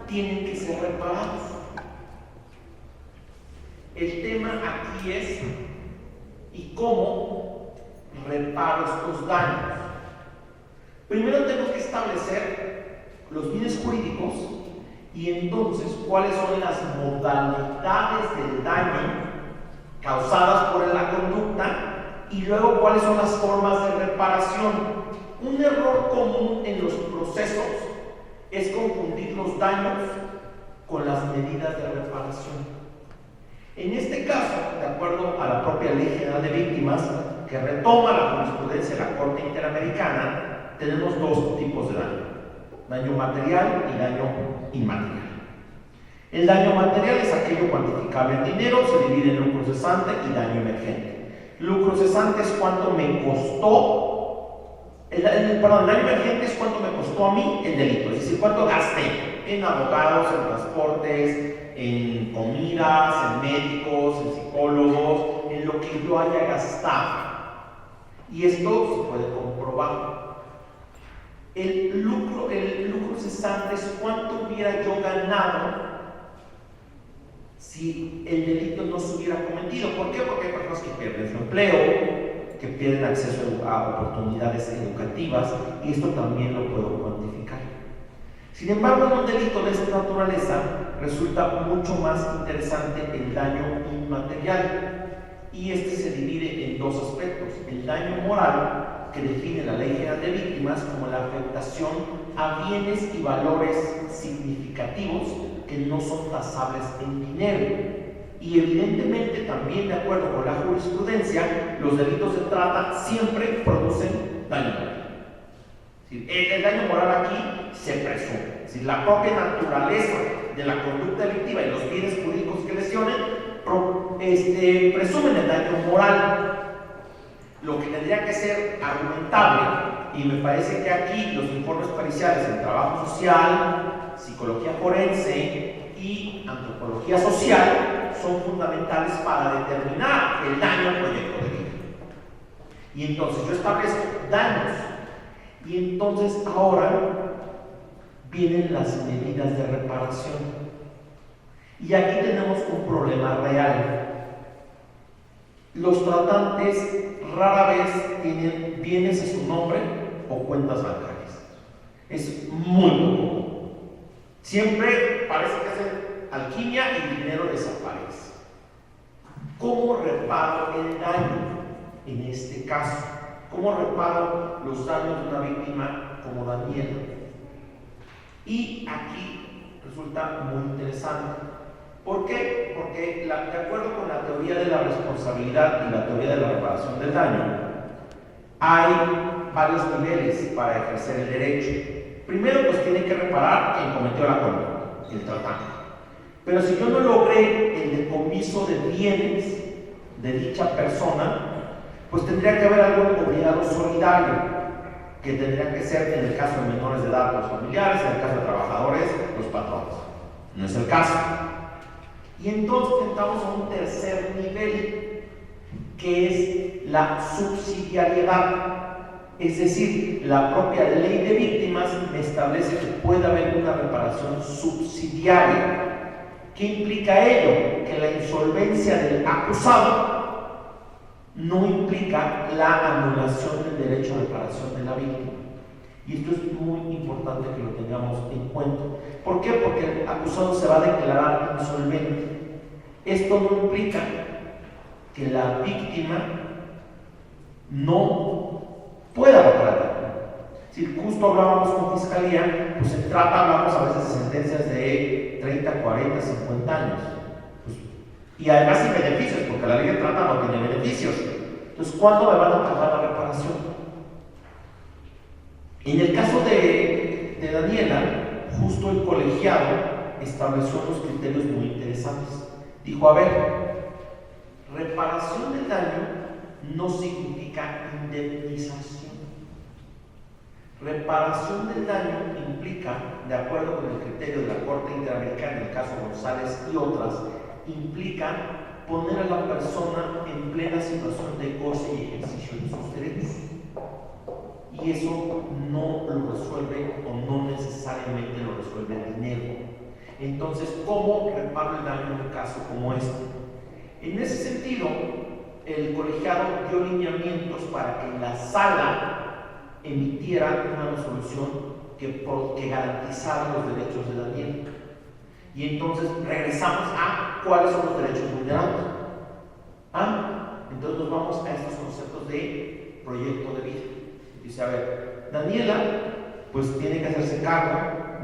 tienen que ser reparados. El tema aquí es ¿y cómo reparo estos daños? Primero tengo que establecer los bienes jurídicos y entonces cuáles son las modalidades del daño causadas por la conducta y luego cuáles son las formas de reparación. Un error común en los procesos es confundir los daños con las medidas de reparación. En este caso, de acuerdo a la propia Ley General de Víctimas, que retoma la jurisprudencia de la Corte Interamericana, tenemos dos tipos de daño: daño material y daño inmaterial. El daño material es aquello cuantificable en dinero, se divide en lucro cesante y daño emergente. Lucro cesante es cuánto me costó, el daño emergente es cuánto me costó a mí el delito, es decir, cuánto gasté en abogados, en transportes, en comidas, en médicos, en psicólogos, en lo que yo haya gastado. Y esto se puede comprobar. El lucro cesante es cuánto hubiera yo ganado si el delito no se hubiera cometido. ¿Por qué? Porque hay personas que pierden su empleo, que pierden acceso a oportunidades educativas, y esto también lo puedo cuantificar. Sin embargo, en un delito de esta naturaleza resulta mucho más interesante el daño inmaterial, y este se divide en dos aspectos: el daño moral, que define la Ley General de Víctimas como la afectación a bienes y valores significativos que no son tasables en dinero. Y evidentemente también, de acuerdo con la jurisprudencia, los delitos de trata siempre producen daño moral. El daño moral aquí se presume. Es decir, la propia naturaleza de la conducta delictiva y los bienes jurídicos que lesionen presumen el daño moral. Lo que tendría que ser argumentable, y me parece que aquí los informes periciales en trabajo social, psicología forense y antropología social son fundamentales para determinar el daño al proyecto de vida. Y entonces yo establezco daños, y entonces ahora vienen las medidas de reparación. Y aquí tenemos un problema real. Los tratantes rara vez tienen bienes a su nombre o cuentas bancarias. Es muy poco. Siempre parece que hacen alquimia y el dinero desaparece. ¿Cómo reparo el daño en este caso? ¿Cómo reparo los daños de una víctima como Daniela? Y aquí resulta muy interesante. ¿Por qué? Porque de acuerdo con la teoría de la responsabilidad y la teoría de la reparación del daño, hay varios niveles para ejercer el derecho. Primero, pues tiene que reparar quien cometió la conducta, el tratante. Pero si yo no logré el decomiso de bienes de dicha persona, pues tendría que haber algún obligado solidario, que tendría que ser, en el caso de menores de edad, los familiares, en el caso de trabajadores, los patrones. No es el caso. Y entonces entramos a un tercer nivel, que es la subsidiariedad. Es decir, la propia Ley de Víctimas me establece que puede haber una reparación subsidiaria. ¿Qué implica ello? Que la insolvencia del acusado no implica la anulación del derecho a reparación de la víctima. Y esto es muy importante que lo tengamos en cuenta. ¿Por qué? Porque el acusado se va a declarar insolvente. Esto no implica que la víctima no pueda reparar. Si justo hablábamos con Fiscalía, pues en trata hablamos a veces de sentencias de 30, 40, 50 años. Pues, y además sin beneficios, porque la ley de trata no tiene beneficios. Entonces, ¿cuándo me van a pagar la reparación? En el caso de Daniela, justo el colegiado estableció unos criterios muy interesantes. Dijo, a ver, reparación del daño no significa indemnización. Reparación del daño implica, de acuerdo con el criterio de la Corte Interamericana, en el caso González y otras, implica poner a la persona en plena situación de goce y ejercicio de sus derechos. Y eso no lo resuelve o no necesariamente lo resuelve el dinero. Entonces, ¿cómo reparo el daño en un caso como este? En ese sentido, el colegiado dio lineamientos para que la sala emitiera una resolución que garantizara los derechos de Daniel. Y entonces regresamos a cuáles son los derechos vulnerados. Entonces nos vamos a estos conceptos de proyecto de vida. Dice, a ver, Daniela pues tiene que hacerse cargo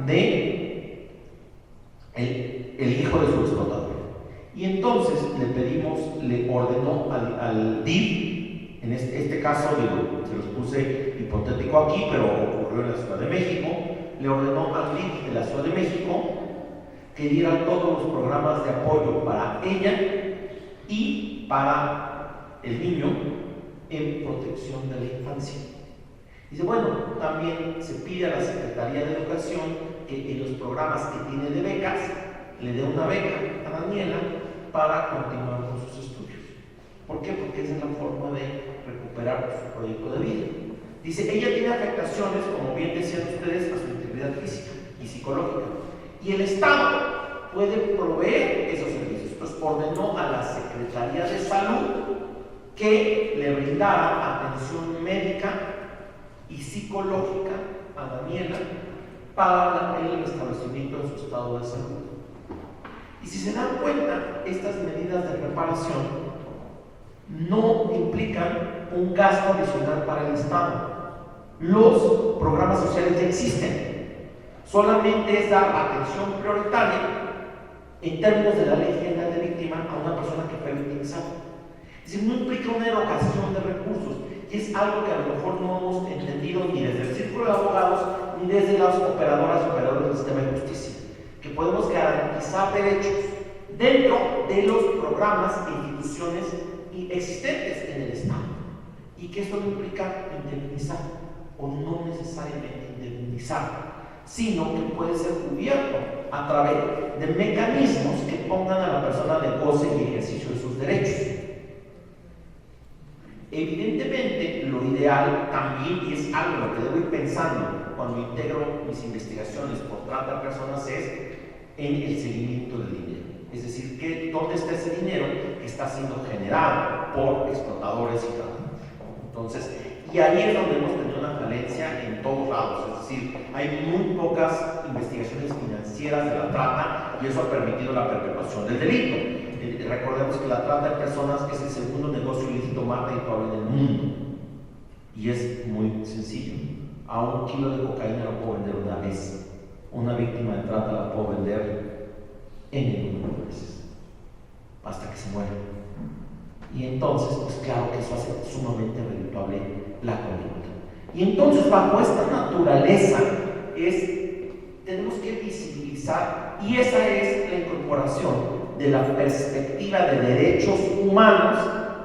de el hijo de su explotador. Y entonces le ordenó al DIF, en este caso se los puse hipotético aquí, pero ocurrió en la Ciudad de México, le ordenó al DIF de la Ciudad de México que diera todos los programas de apoyo para ella y para el niño en protección de la infancia. Dice, bueno, también se pide a la Secretaría de Educación que en los programas que tiene de becas le dé una beca a Daniela para continuar con sus estudios. ¿Por qué? Porque esa es la forma de recuperar su proyecto de vida. Dice, ella tiene afectaciones, como bien decían ustedes, a su integridad física y psicológica. Y el Estado puede proveer esos servicios. Entonces ordenó a la Secretaría de Salud que le brindara atención médica y psicológica a Daniela para el restablecimiento de su estado de salud. Y si se dan cuenta, estas medidas de reparación no implican un gasto adicional para el Estado. Los programas sociales ya existen. Solamente es dar atención prioritaria en términos de la Ley General de Víctima a una persona que fue victimizada. Es decir, no implica una erogación de recursos. Y es algo que a lo mejor no hemos entendido ni desde el Círculo de Abogados ni desde las operadoras y operadores del sistema de justicia, que podemos garantizar derechos dentro de los programas e instituciones existentes en el Estado, y que esto no implica indemnizar o no necesariamente indemnizar, sino que puede ser cubierto a través de mecanismos que pongan a la persona de goce y ejercicio de sus derechos. Evidentemente, lo ideal también, y es algo en lo que debo ir pensando cuando integro mis investigaciones por trata de personas, es en el seguimiento del dinero. Es decir, ¿dónde está ese dinero que está siendo generado por explotadores y tratantes? Entonces, y ahí es donde hemos tenido una falencia en todos lados. Es decir, hay muy pocas investigaciones financieras de la trata y eso ha permitido la perpetuación del delito. Recordemos que la trata de personas es el segundo negocio ilícito más rentable en el mundo. Y es muy sencillo. A 1 kilo de cocaína lo puedo vender una vez. Una víctima de trata la puedo vender en número de veces, hasta que se muera. Y entonces, pues claro que eso hace sumamente redituable la conducta. Y entonces, bajo esta naturaleza, tenemos que visibilizar, y esa es la incorporación de la perspectiva de derechos humanos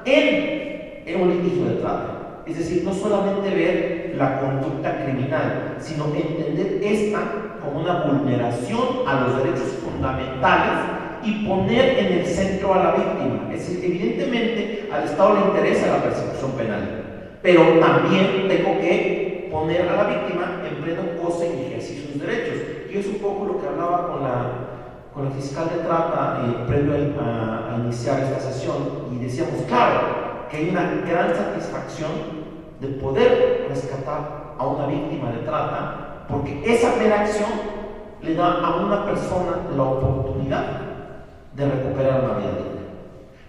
en un litigio de trata. Es decir, no solamente ver la conducta criminal, sino entender esta como una vulneración a los derechos fundamentales y poner en el centro a la víctima. Es decir, evidentemente al Estado le interesa la persecución penal, pero también tengo que poner a la víctima en pleno goce y ejercicio de sus derechos. Y es un poco lo que hablaba con la fiscal de trata previo a iniciar esta sesión, y decíamos, claro, que hay una gran satisfacción de poder rescatar a una víctima de trata, porque esa mera acción le da a una persona la oportunidad de recuperar una vida digna.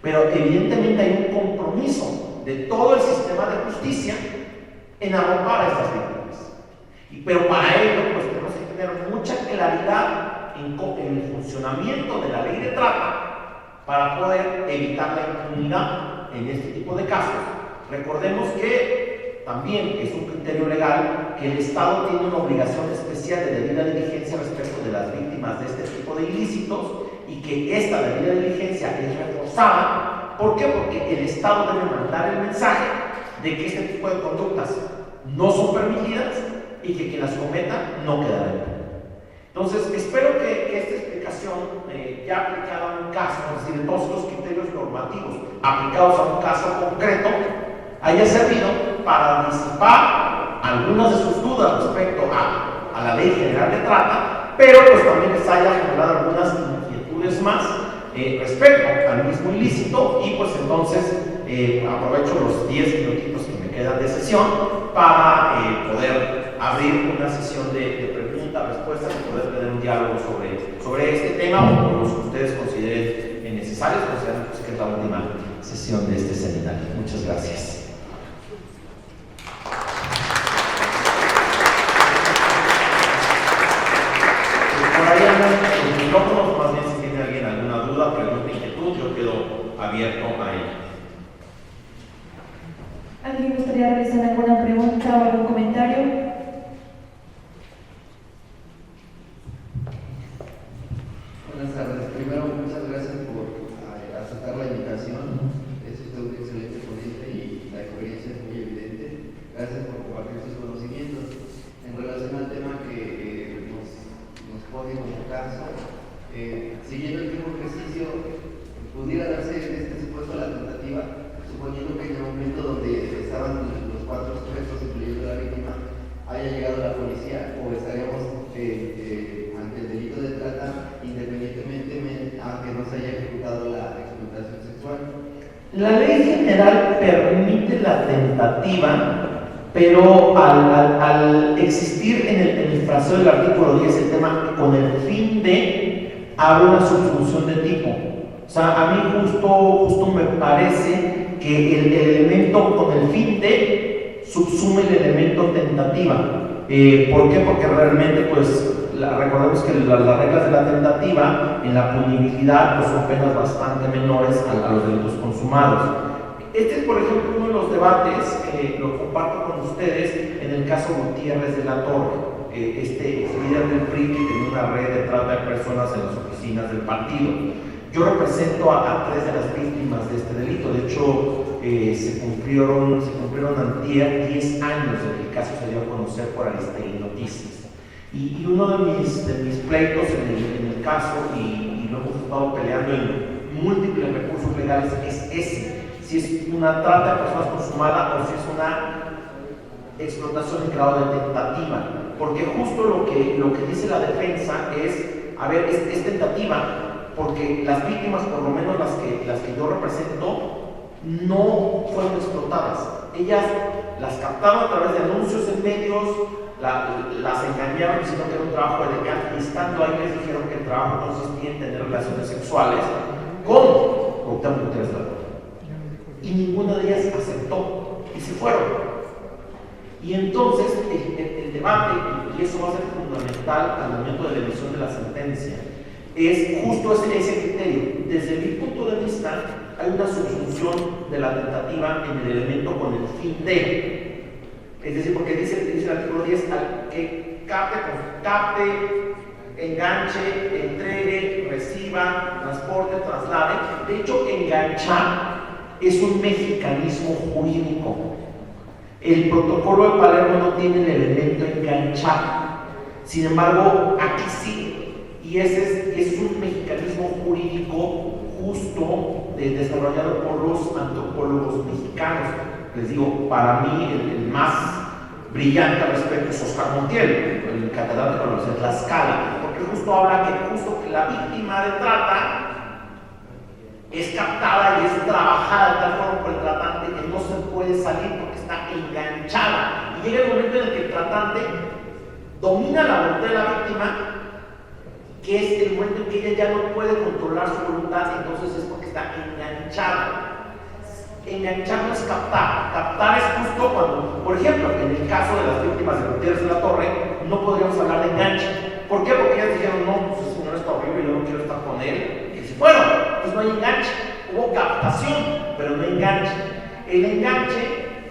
Pero evidentemente hay un compromiso de todo el sistema de justicia en arropar a estas víctimas. Pero para ello, pues tenemos que tener mucha claridad en el funcionamiento de la ley de trata para poder evitar la impunidad en este tipo de casos. Recordemos que también es un criterio legal que el Estado tiene una obligación especial de debida diligencia respecto de las víctimas de este tipo de ilícitos y que esta debida diligencia es reforzada. ¿Por qué? Porque el Estado debe mandar el mensaje de que este tipo de conductas no son permitidas y que quien las cometa no quedará impune. Entonces, espero que esta explicación ya aplicada a un caso, es decir, todos los criterios normativos aplicados a un caso concreto, haya servido para disipar algunas de sus dudas respecto a la Ley General de Trata, pero pues también les haya generado algunas inquietudes más respecto al mismo ilícito y pues entonces aprovecho los 10 minutitos que me quedan de sesión para poder abrir una sesión de preguntas, respuestas y poder tener un diálogo sobre este tema o los que ustedes consideren necesarios, considerando pues, que es la última sesión de este seminario. Muchas gracias. Por ahí andan los micrófonos, más bien si tiene alguien alguna duda, pregunta, inquietud, yo quedo abierto a ello. ¿Alguien gustaría realizar alguna pregunta o algún comentario? Buenas tardes. Primero, muchas gracias por aceptar la invitación. Es usted un excelente ponente y la experiencia es muy evidente. Gracias por compartir sus conocimientos. En relación al tema que nos pone como caso, siguiendo el mismo ejercicio, pudiera darse en este supuesto la tentativa, suponiendo que en el momento donde estaban los 4 sujetos, incluyendo la víctima, haya llegado la policía o estaríamos ante el delito de trata, independientemente aunque no se haya ejecutado la explotación sexual. La ley general permite la tentativa, pero al existir en el fraseo del artículo 10 el tema con el fin de, abre una subfunción de tipo. O sea, a mí justo me parece que el elemento con el fin de subsume el elemento tentativa. ¿Por qué? Porque realmente, pues, recordemos que las reglas de la tentativa en la punibilidad pues, son penas bastante menores a los delitos consumados. Este es, por ejemplo, uno de los debates, lo comparto con ustedes, en el caso Gutiérrez de la Torre, este líder del PRI que tiene una red de trata de personas en las oficinas del partido. Yo represento a 3 de las víctimas de este delito. De hecho, se cumplieron antier 10 años de que el caso se dio a conocer por Aristegui Noticias. Y uno de mis pleitos en el caso, y lo hemos estado peleando en múltiples recursos legales, es ese. Si es una trata de personas consumada o si es una explotación en grado de tentativa. Porque justo lo que dice la defensa es, a ver, es tentativa, porque las víctimas, por lo menos las que yo represento, no fueron explotadas. Ellas las captaron a través de anuncios en medios, las engañaron diciendo que era un trabajo elegante y estando ahí les dijeron que el trabajo consistía en tener relaciones sexuales con Cuauhtémoc Gutiérrez de la Torre. Y ninguna de ellas aceptó y se fueron. Y entonces el debate, y eso va a ser fundamental al momento de la emisión de la sentencia, es justo ese criterio. Desde mi punto de vista, hay una subsunción de la tentativa en el elemento con el fin de. Es decir, porque dice el artículo 10, al que capte, enganche, entregue, reciba, transporte, traslade. De hecho, enganchar es un mexicanismo jurídico. El protocolo de Palermo no tiene el elemento enganchar. Sin embargo, aquí sí. Y ese es un mexicanismo jurídico justo desarrollado por los antropólogos mexicanos. Les digo, para mí el más brillante al respecto es Oscar Montiel, el catedrático de la Universidad de Tlaxcala, porque justo habla que la víctima de trata es captada y es trabajada de tal forma por el tratante que no se puede salir porque está enganchada. Y llega el momento en el que el tratante domina la voluntad de la víctima, que es el momento en que ella ya no puede controlar su voluntad, entonces es porque está enganchada. Enganchar no es captar. Captar es justo cuando, por ejemplo, en el caso de las víctimas de Gutiérrez de la Torre, no podríamos hablar de enganche. ¿Por qué? Porque ellas dijeron, no, pues ese señor está horrible, yo no quiero estar con él. Y se fueron. Entonces no hay enganche. Hubo captación, pero no enganche. El enganche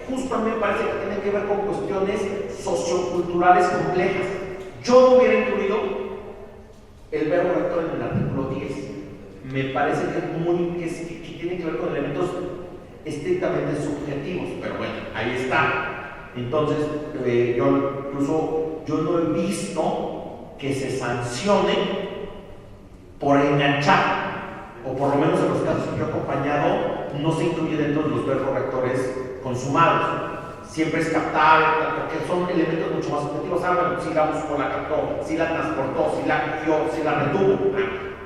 justo a mí me parece que tiene que ver con cuestiones socioculturales complejas. Yo no hubiera incluido el verbo rector en el artículo 10. Me parece que es muy, que tiene que ver con elementos estrictamente subjetivos, pero bueno, ahí está. Entonces, yo no he visto que se sancione por enganchar, o por lo menos en los casos que yo he acompañado, no se incluye dentro de los verbos rectores consumados. Siempre es captar, porque son elementos mucho más subjetivos. Bueno, si la buscó, la captó, si la transportó, si la cogió, si la retuvo.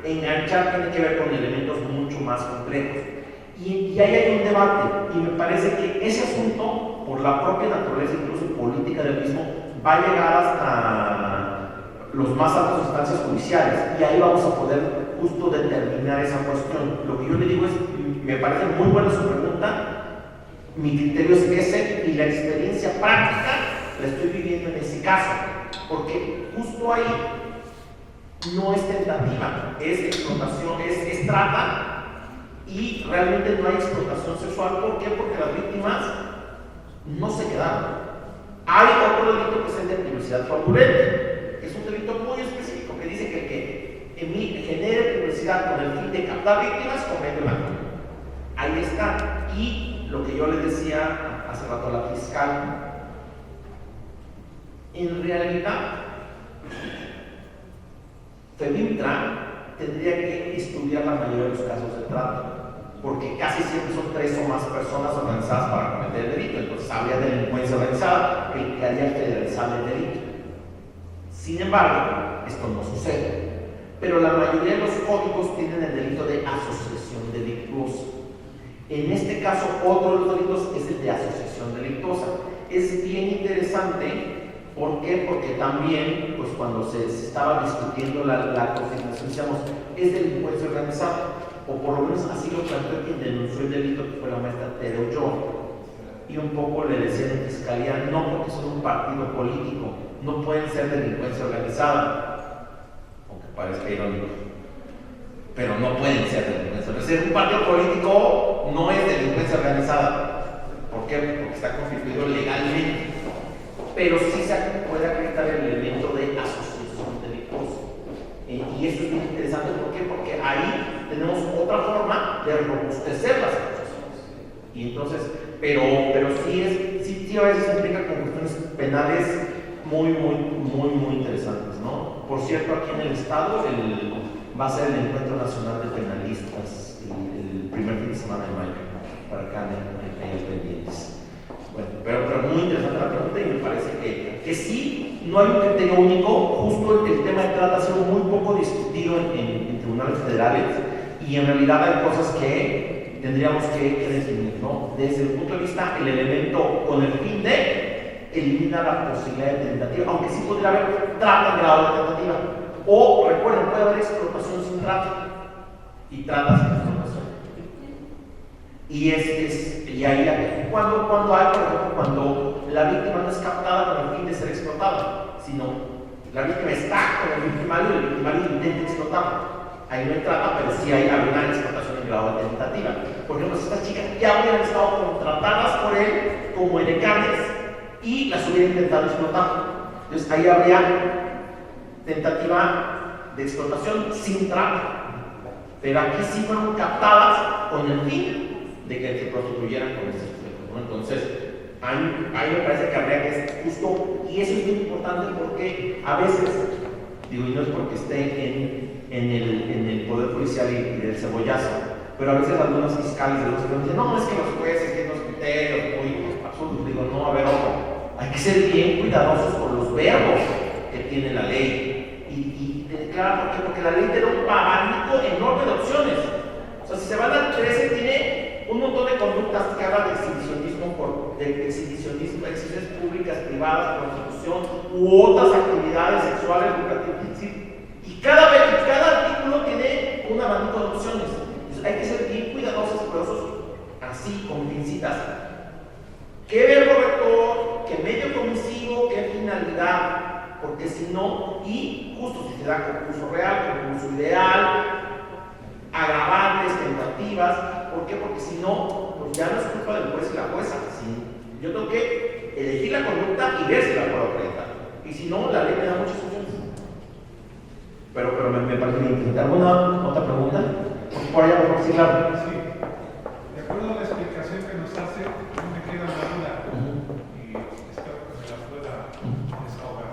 Enganchar tiene que ver con elementos mucho más complejos. Y ahí hay un debate, y me parece que ese asunto, por la propia naturaleza incluso política del mismo, va a llegar hasta los más altos instancias judiciales, y ahí vamos a poder justo determinar esa cuestión. Lo que yo le digo es, me parece muy buena su pregunta, mi criterio es ese, y la experiencia práctica la estoy viviendo en ese caso, porque justo ahí no es tentativa, es explotación, es trata, y realmente no hay explotación sexual. ¿Por qué? Porque las víctimas no se quedaron. Hay otro delito que es el de privacidad fraudulenta, que es un delito muy específico, que dice que el que genere privacidad con el fin de captar víctimas comete una culpa. Ahí está. Y lo que yo le decía hace rato a la fiscal, en realidad FEMINTRA tendría que estudiar la mayoría de los casos de trata, porque casi siempre son 3 o más personas organizadas para cometer el delito. Entonces habría delincuencia organizada, el que haría federalizar el delito. Sin embargo, esto no sucede, pero la mayoría de los códigos tienen el delito de asociación delictuosa. En este caso, otro de los delitos es el de asociación delictuosa. Es bien interesante. ¿Por qué? Porque también, pues cuando se estaba discutiendo la consignación, decíamos, es delincuencia organizada, o por lo menos así lo planteó quien denunció el delito, que fue la maestra Tere Ochoa. Y un poco le decían en fiscalía, no, porque son un partido político, no pueden ser delincuencia organizada, aunque parezca irónico, pero no pueden ser delincuencia organizada. Un partido político no es delincuencia organizada. ¿Por qué? Porque está constituido legalmente. Pero sí se puede acreditar el elemento de asociación delictuosa. Y eso es muy interesante. ¿Por qué? Porque ahí tenemos otra forma de robustecer las acusaciones. Y entonces, pero sí a veces implica con cuestiones penales muy interesantes, ¿no? Por cierto, aquí en el Estado va a ser el Encuentro Nacional de Penalistas el primer fin de semana de mayo, para acá en pendientes. Bueno, pero muy interesante la pregunta, y me parece que sí, no hay un criterio único. Justo el tema de trata ha sido muy poco discutido en tribunales federales, y en realidad hay cosas que tendríamos que definir, ¿no? Desde el punto de vista, el elemento con el fin de eliminar la posibilidad de tentativa, aunque sí podría haber trata en grado de tentativa. O, recuerden, puede haber explotación sin trata y trata sin explotación. Y ahí, cuando hay, por ejemplo, cuando la víctima no es captada con el fin de ser explotada, sino la víctima está con el victimario y el victimario intenta explotarla. Ahí no hay trata, pero sí hay una explotación en grado de tentativa. Por ejemplo, estas chicas ya hubieran estado contratadas por él como edecanes y las hubiera intentado explotar. Entonces ahí habría tentativa de explotación sin trata. Pero aquí sí fueron captadas con el fin de que se prostituyeran con este sujeto, ¿no? Entonces, a mí me parece que habría que ser justo, y eso es muy importante porque a veces, digo, y no es porque esté en el Poder Judicial y del cebollazo, pero a veces algunos fiscales de los que dicen, no, es que los jueces tienen los criterios, muy absurdos. Digo, no, a ver, ojo, hay que ser bien cuidadosos con los verbos que tiene la ley. Y claro, ¿por qué? Porque la ley tiene un abanico enorme de opciones. O sea, si se van al 13, tiene un montón de conductas que hablan de exhibiciones públicas, privadas, prostitución u otras actividades sexuales, lucrativas. Y cada artículo tiene un abanico de opciones. Entonces, hay que ser bien cuidadosos, así, con pincitas. ¿Qué verbo rector? ¿Qué medio comisivo? ¿Qué finalidad? Porque si no, y justo si se da concurso real, concurso ideal, agravantes, tentativas. ¿Por qué? Porque si no, pues ya no es culpa del juez y la jueza. ¿Sí? Yo tengo que elegir la conducta y ver si la puedo acreditar. Y si no, la ley me da muchas opciones. Pero me parece bien. ¿Alguna otra pregunta? Por allá, por si claro. Sí. De acuerdo a la explicación que nos hace, no me queda una duda y espero que me la pueda desahogar.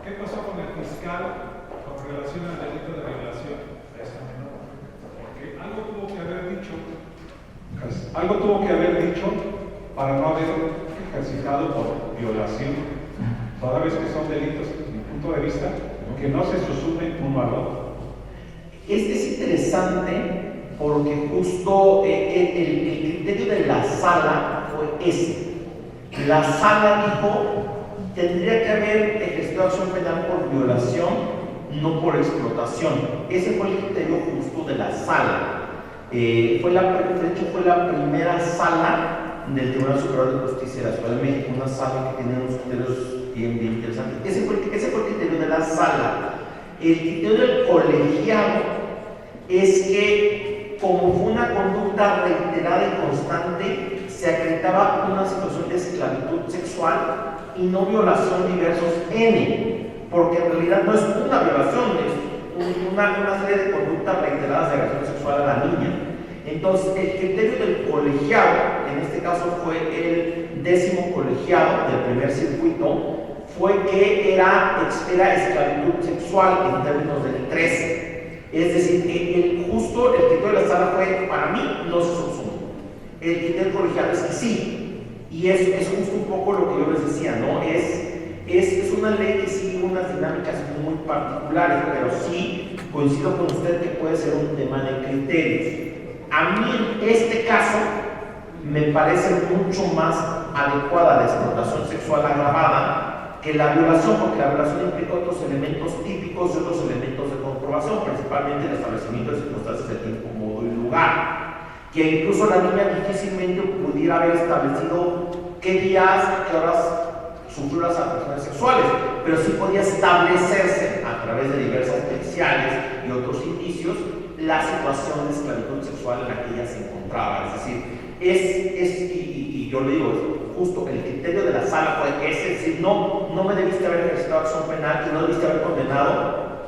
¿Qué pasó con el fiscal con relación al delito de violación a esta menor? Porque algo tuvo que haber dicho para no haber ejercitado por violación, toda vez que son delitos, desde mi punto de vista, que no se susumen uno al otro. Este es interesante porque justo el criterio de la sala fue ese. La sala dijo, tendría que haber ejercido acción penal por violación, no por explotación. Ese fue el criterio justo de la sala. De hecho, fue la primera sala del Tribunal Superior de Justicia de la Ciudad de México, una sala que tiene unos criterios bien interesantes. Ese fue el criterio de la sala. El criterio del colegiado es que, como fue una conducta reiterada y constante, se acreditaba una situación de esclavitud sexual y no violación diversos N, porque en realidad no es una violación, es una serie de conductas reiteradas de agresión sexual a la niña. Entonces, el criterio del colegiado, en este caso fue el 10º colegiado del primer circuito, fue que era esclavitud sexual en términos del 13. Es decir, justo el criterio de la sala fue, para mí, no se subsume. El criterio del colegiado es que sí. Y es justo un poco lo que yo les decía, ¿no? Es una ley que sigue unas dinámicas muy particulares, pero sí coincido con usted que puede ser un tema de criterios. A mí, en este caso, me parece mucho más adecuada la explotación sexual agravada que la violación, porque la violación implica otros elementos típicos y otros elementos de comprobación, principalmente el establecimiento de circunstancias de tiempo, modo y lugar, que incluso la niña difícilmente pudiera haber establecido qué días, qué horas sufrió las agresiones sexuales, pero sí podía establecerse a través de diversas periciales y otros indicios la situación de esclavitud sexual en la que ella se encontraba. Es decir, y yo le digo, justo el criterio de la sala fue ese, es decir, no me debiste haber ejercitado acción penal y no debiste haber condenado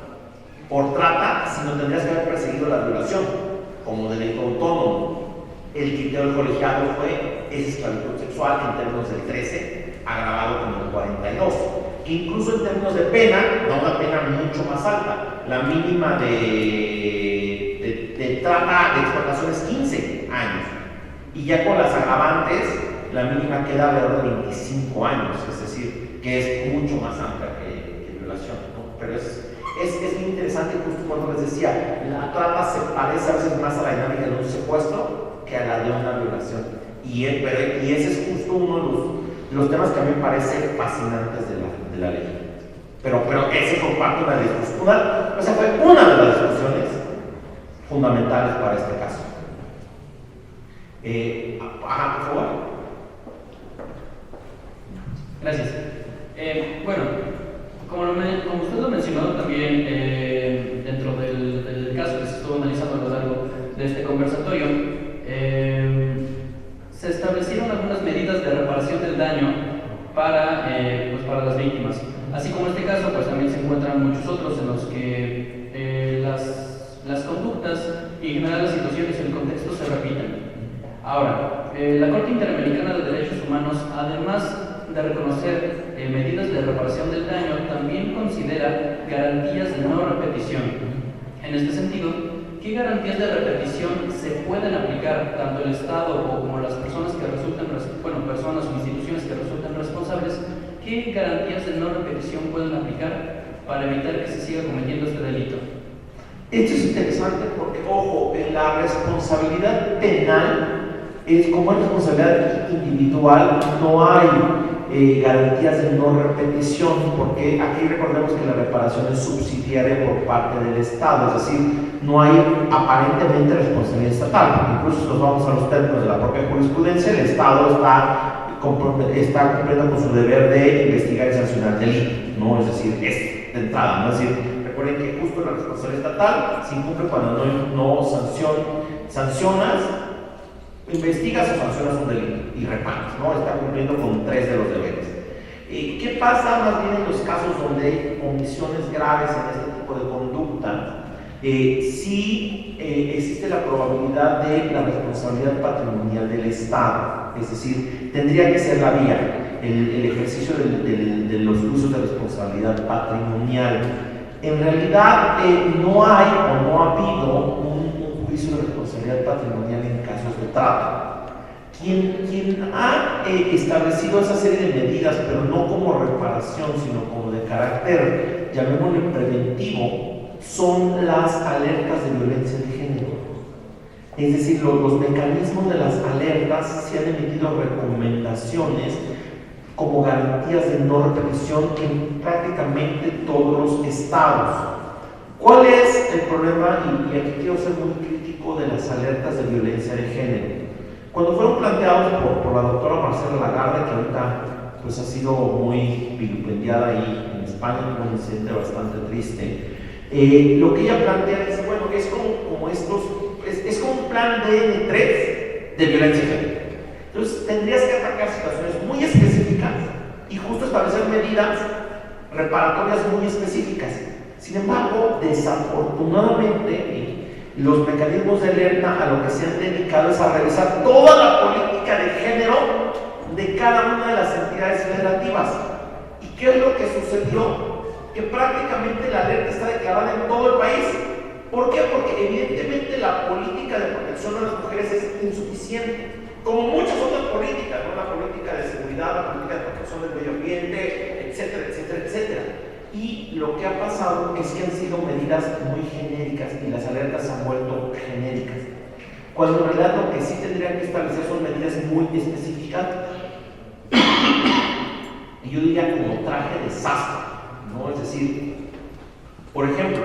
por trata, sino tendrías que haber perseguido la violación como delito autónomo. El criterio del colegiado fue esa esclavitud sexual en términos del 13, agravado con el 42. Incluso en términos de pena, da una pena mucho más alta. La mínima de trata de explotación es 15 años. Y ya con las agravantes, la mínima queda alrededor de 25 años, es decir, que es mucho más amplia que violación, ¿no? Pero es muy interesante, justo cuando les decía, la trata se parece a veces más a la dinámica de un secuestro que a la de una violación. Y ese es justo uno de los temas que a mí me parece fascinantes de la ley. Pero ese fue parte de la discusión. Esa fue una de las discusiones fundamentales para este caso. Por favor. Gracias. Bueno, como usted lo ha mencionado también dentro del caso que se estuvo analizando a lo largo de este conversatorio, se establecieron algunas medidas de reparación del daño para las víctimas. Así como en este caso, pues también se encuentran muchos otros en los que las conductas y en general las situaciones y el contexto se repiten. Ahora, la Corte Interamericana de Derechos Humanos, además de reconocer medidas de reparación del daño, también considera garantías de no repetición. En este sentido, ¿qué garantías de repetición se pueden aplicar tanto el Estado como las personas que resulten, personas o instituciones que resulten responsables? ¿Qué garantías de no repetición pueden aplicar para evitar que se siga cometiendo este delito? Esto es interesante porque, ojo, en la responsabilidad penal, como es responsabilidad individual, no hay garantías de no repetición, porque aquí recordemos que la reparación es subsidiaria por parte del Estado, es decir, no hay aparentemente responsabilidad estatal, porque incluso si nos vamos a los términos de la propia jurisprudencia, el Estado está cumpliendo con su deber de investigar y sancionar delito, ¿no? Es decir, es de entrada, ¿no? Es decir, recuerden que justo la responsabilidad estatal se incumple cuando no sancionas, investigas o sancionas un delito y reparas, ¿no? Está cumpliendo con 3 de los deberes. ¿Qué pasa más bien en los casos donde hay omisiones graves en este tipo de conducta? Sí existe la probabilidad de la responsabilidad patrimonial del Estado, es decir, tendría que ser la vía, el ejercicio de los usos de responsabilidad patrimonial. En realidad no hay o no ha habido un juicio de responsabilidad patrimonial en casos de trato. Quien ha establecido esa serie de medidas, pero no como reparación, sino como de carácter, llamémosle preventivo, son las alertas de violencia de género. Es decir, los mecanismos de las alertas se han emitido recomendaciones como garantías de no repetición en prácticamente todos los estados. ¿Cuál es el problema? Y aquí quiero ser muy crítico de las alertas de violencia de género. Cuando fueron planteados por la doctora Marcela Lagarde, que ahorita pues ha sido muy vilipendiada ahí en España, un incidente bastante triste, lo que ella plantea es, bueno, es como un plan DN3 de violencia de género. Entonces tendrías que atacar situaciones muy específicas y justo establecer medidas reparatorias muy específicas. Sin embargo, desafortunadamente, los mecanismos de alerta a lo que se han dedicado es a revisar toda la política de género de cada una de las entidades federativas. ¿Y qué es lo que sucedió? Que prácticamente la alerta está declarada en todo el país. ¿Por qué? Porque evidentemente la política de protección a las mujeres es insuficiente, como muchas otras políticas, ¿no? La política de seguridad, la política de protección del medio ambiente, etcétera, etcétera, etcétera. Y lo que ha pasado es que han sido medidas muy genéricas y las alertas se han vuelto genéricas, cuando en realidad lo que sí tendrían que establecer son medidas muy específicas, y yo diría como traje de sastre, ¿no? Es decir, por ejemplo,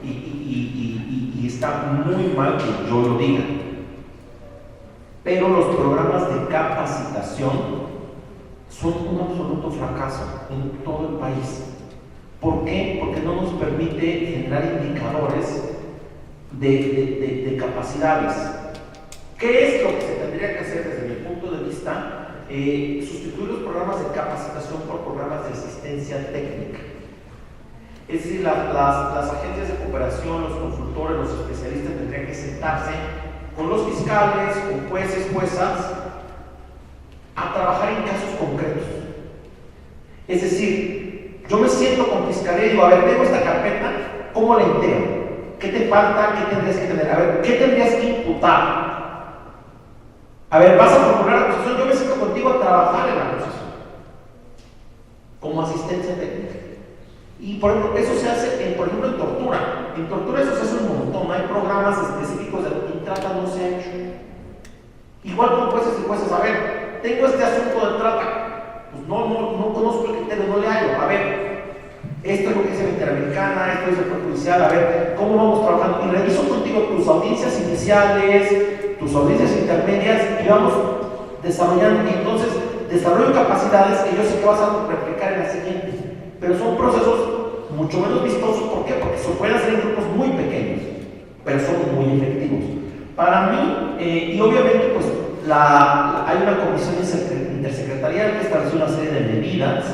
y está muy mal que yo lo diga, pero los programas de capacitación son un absoluto fracaso en todo el país. ¿Por qué? Porque no nos permite generar indicadores de capacidades. ¿Qué es lo que se tendría que hacer desde mi punto de vista? Sustituir los programas de capacitación por programas de asistencia técnica. Es decir, las agencias de cooperación, los consultores, los especialistas tendrían que sentarse con los fiscales, con jueces, juezas, a trabajar en casos concretos. Es decir, yo me siento con fiscalía y digo, a ver, tengo esta carpeta, ¿cómo la integro? ¿Qué te falta? ¿Qué tendrías que tener? A ver, ¿qué tendrías que imputar? A ver, vas a formular la acusación, yo me siento contigo a trabajar en la acusación, como asistencia técnica. Y por ejemplo, eso se hace, por ejemplo, en tortura. En tortura eso se hace un montón, hay programas específicos en trata no se ha hecho. Igual con jueces y jueces, a ver, tengo este asunto de trata, pues no conozco el criterio, no le hallo. A ver, esto es lo que dice la Interamericana, esto es el Poder Judicial, a ver, ¿cómo vamos trabajando? Y reviso contigo tus audiencias iniciales, tus audiencias intermedias, y vamos desarrollando, y entonces desarrollo capacidades que yo sé que vas a replicar en la siguiente. Pero son procesos mucho menos vistosos. ¿Por qué? Porque se pueden hacer en grupos muy pequeños, pero son muy efectivos. Para mí, y obviamente, pues hay una comisión intersecretarial que estableció una serie de medidas,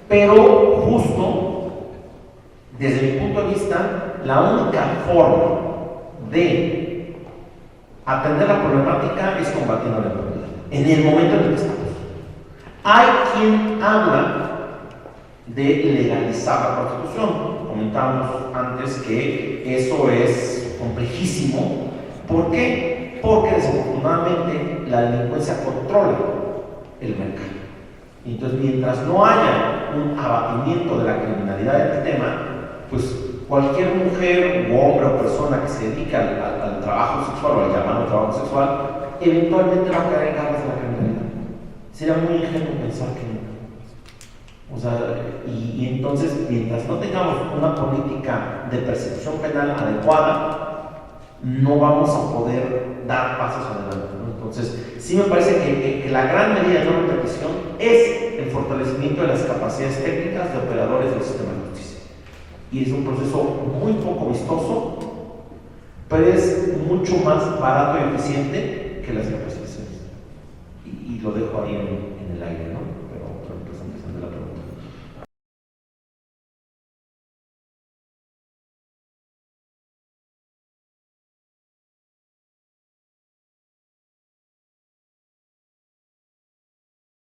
pero justo, desde mi punto de vista, la única forma de atender la problemática es combatiendo la impunidad, en el momento en el que estamos. Hay quien habla de legalizar la prostitución. Comentábamos antes que eso es complejísimo. ¿Por qué? Porque desafortunadamente la delincuencia controla el mercado. Entonces, mientras no haya un abatimiento de la criminalidad del tema, pues cualquier mujer u hombre o persona que se dedica al trabajo sexual o al llamado trabajo sexual, eventualmente va a caer en garras de la criminalidad. Sería muy ingenuo pensar que no. O sea, y entonces, mientras no tengamos una política de persecución penal adecuada, no vamos a poder dar pasos adelante, ¿no? Entonces, sí me parece que la gran medida de no repetición es el fortalecimiento de las capacidades técnicas de operadores del sistema de justicia. Y es un proceso muy poco vistoso, pero es mucho más barato y eficiente que las capacitaciones. Y lo dejo ahí en el aire, ¿no? Pero representante de la pregunta.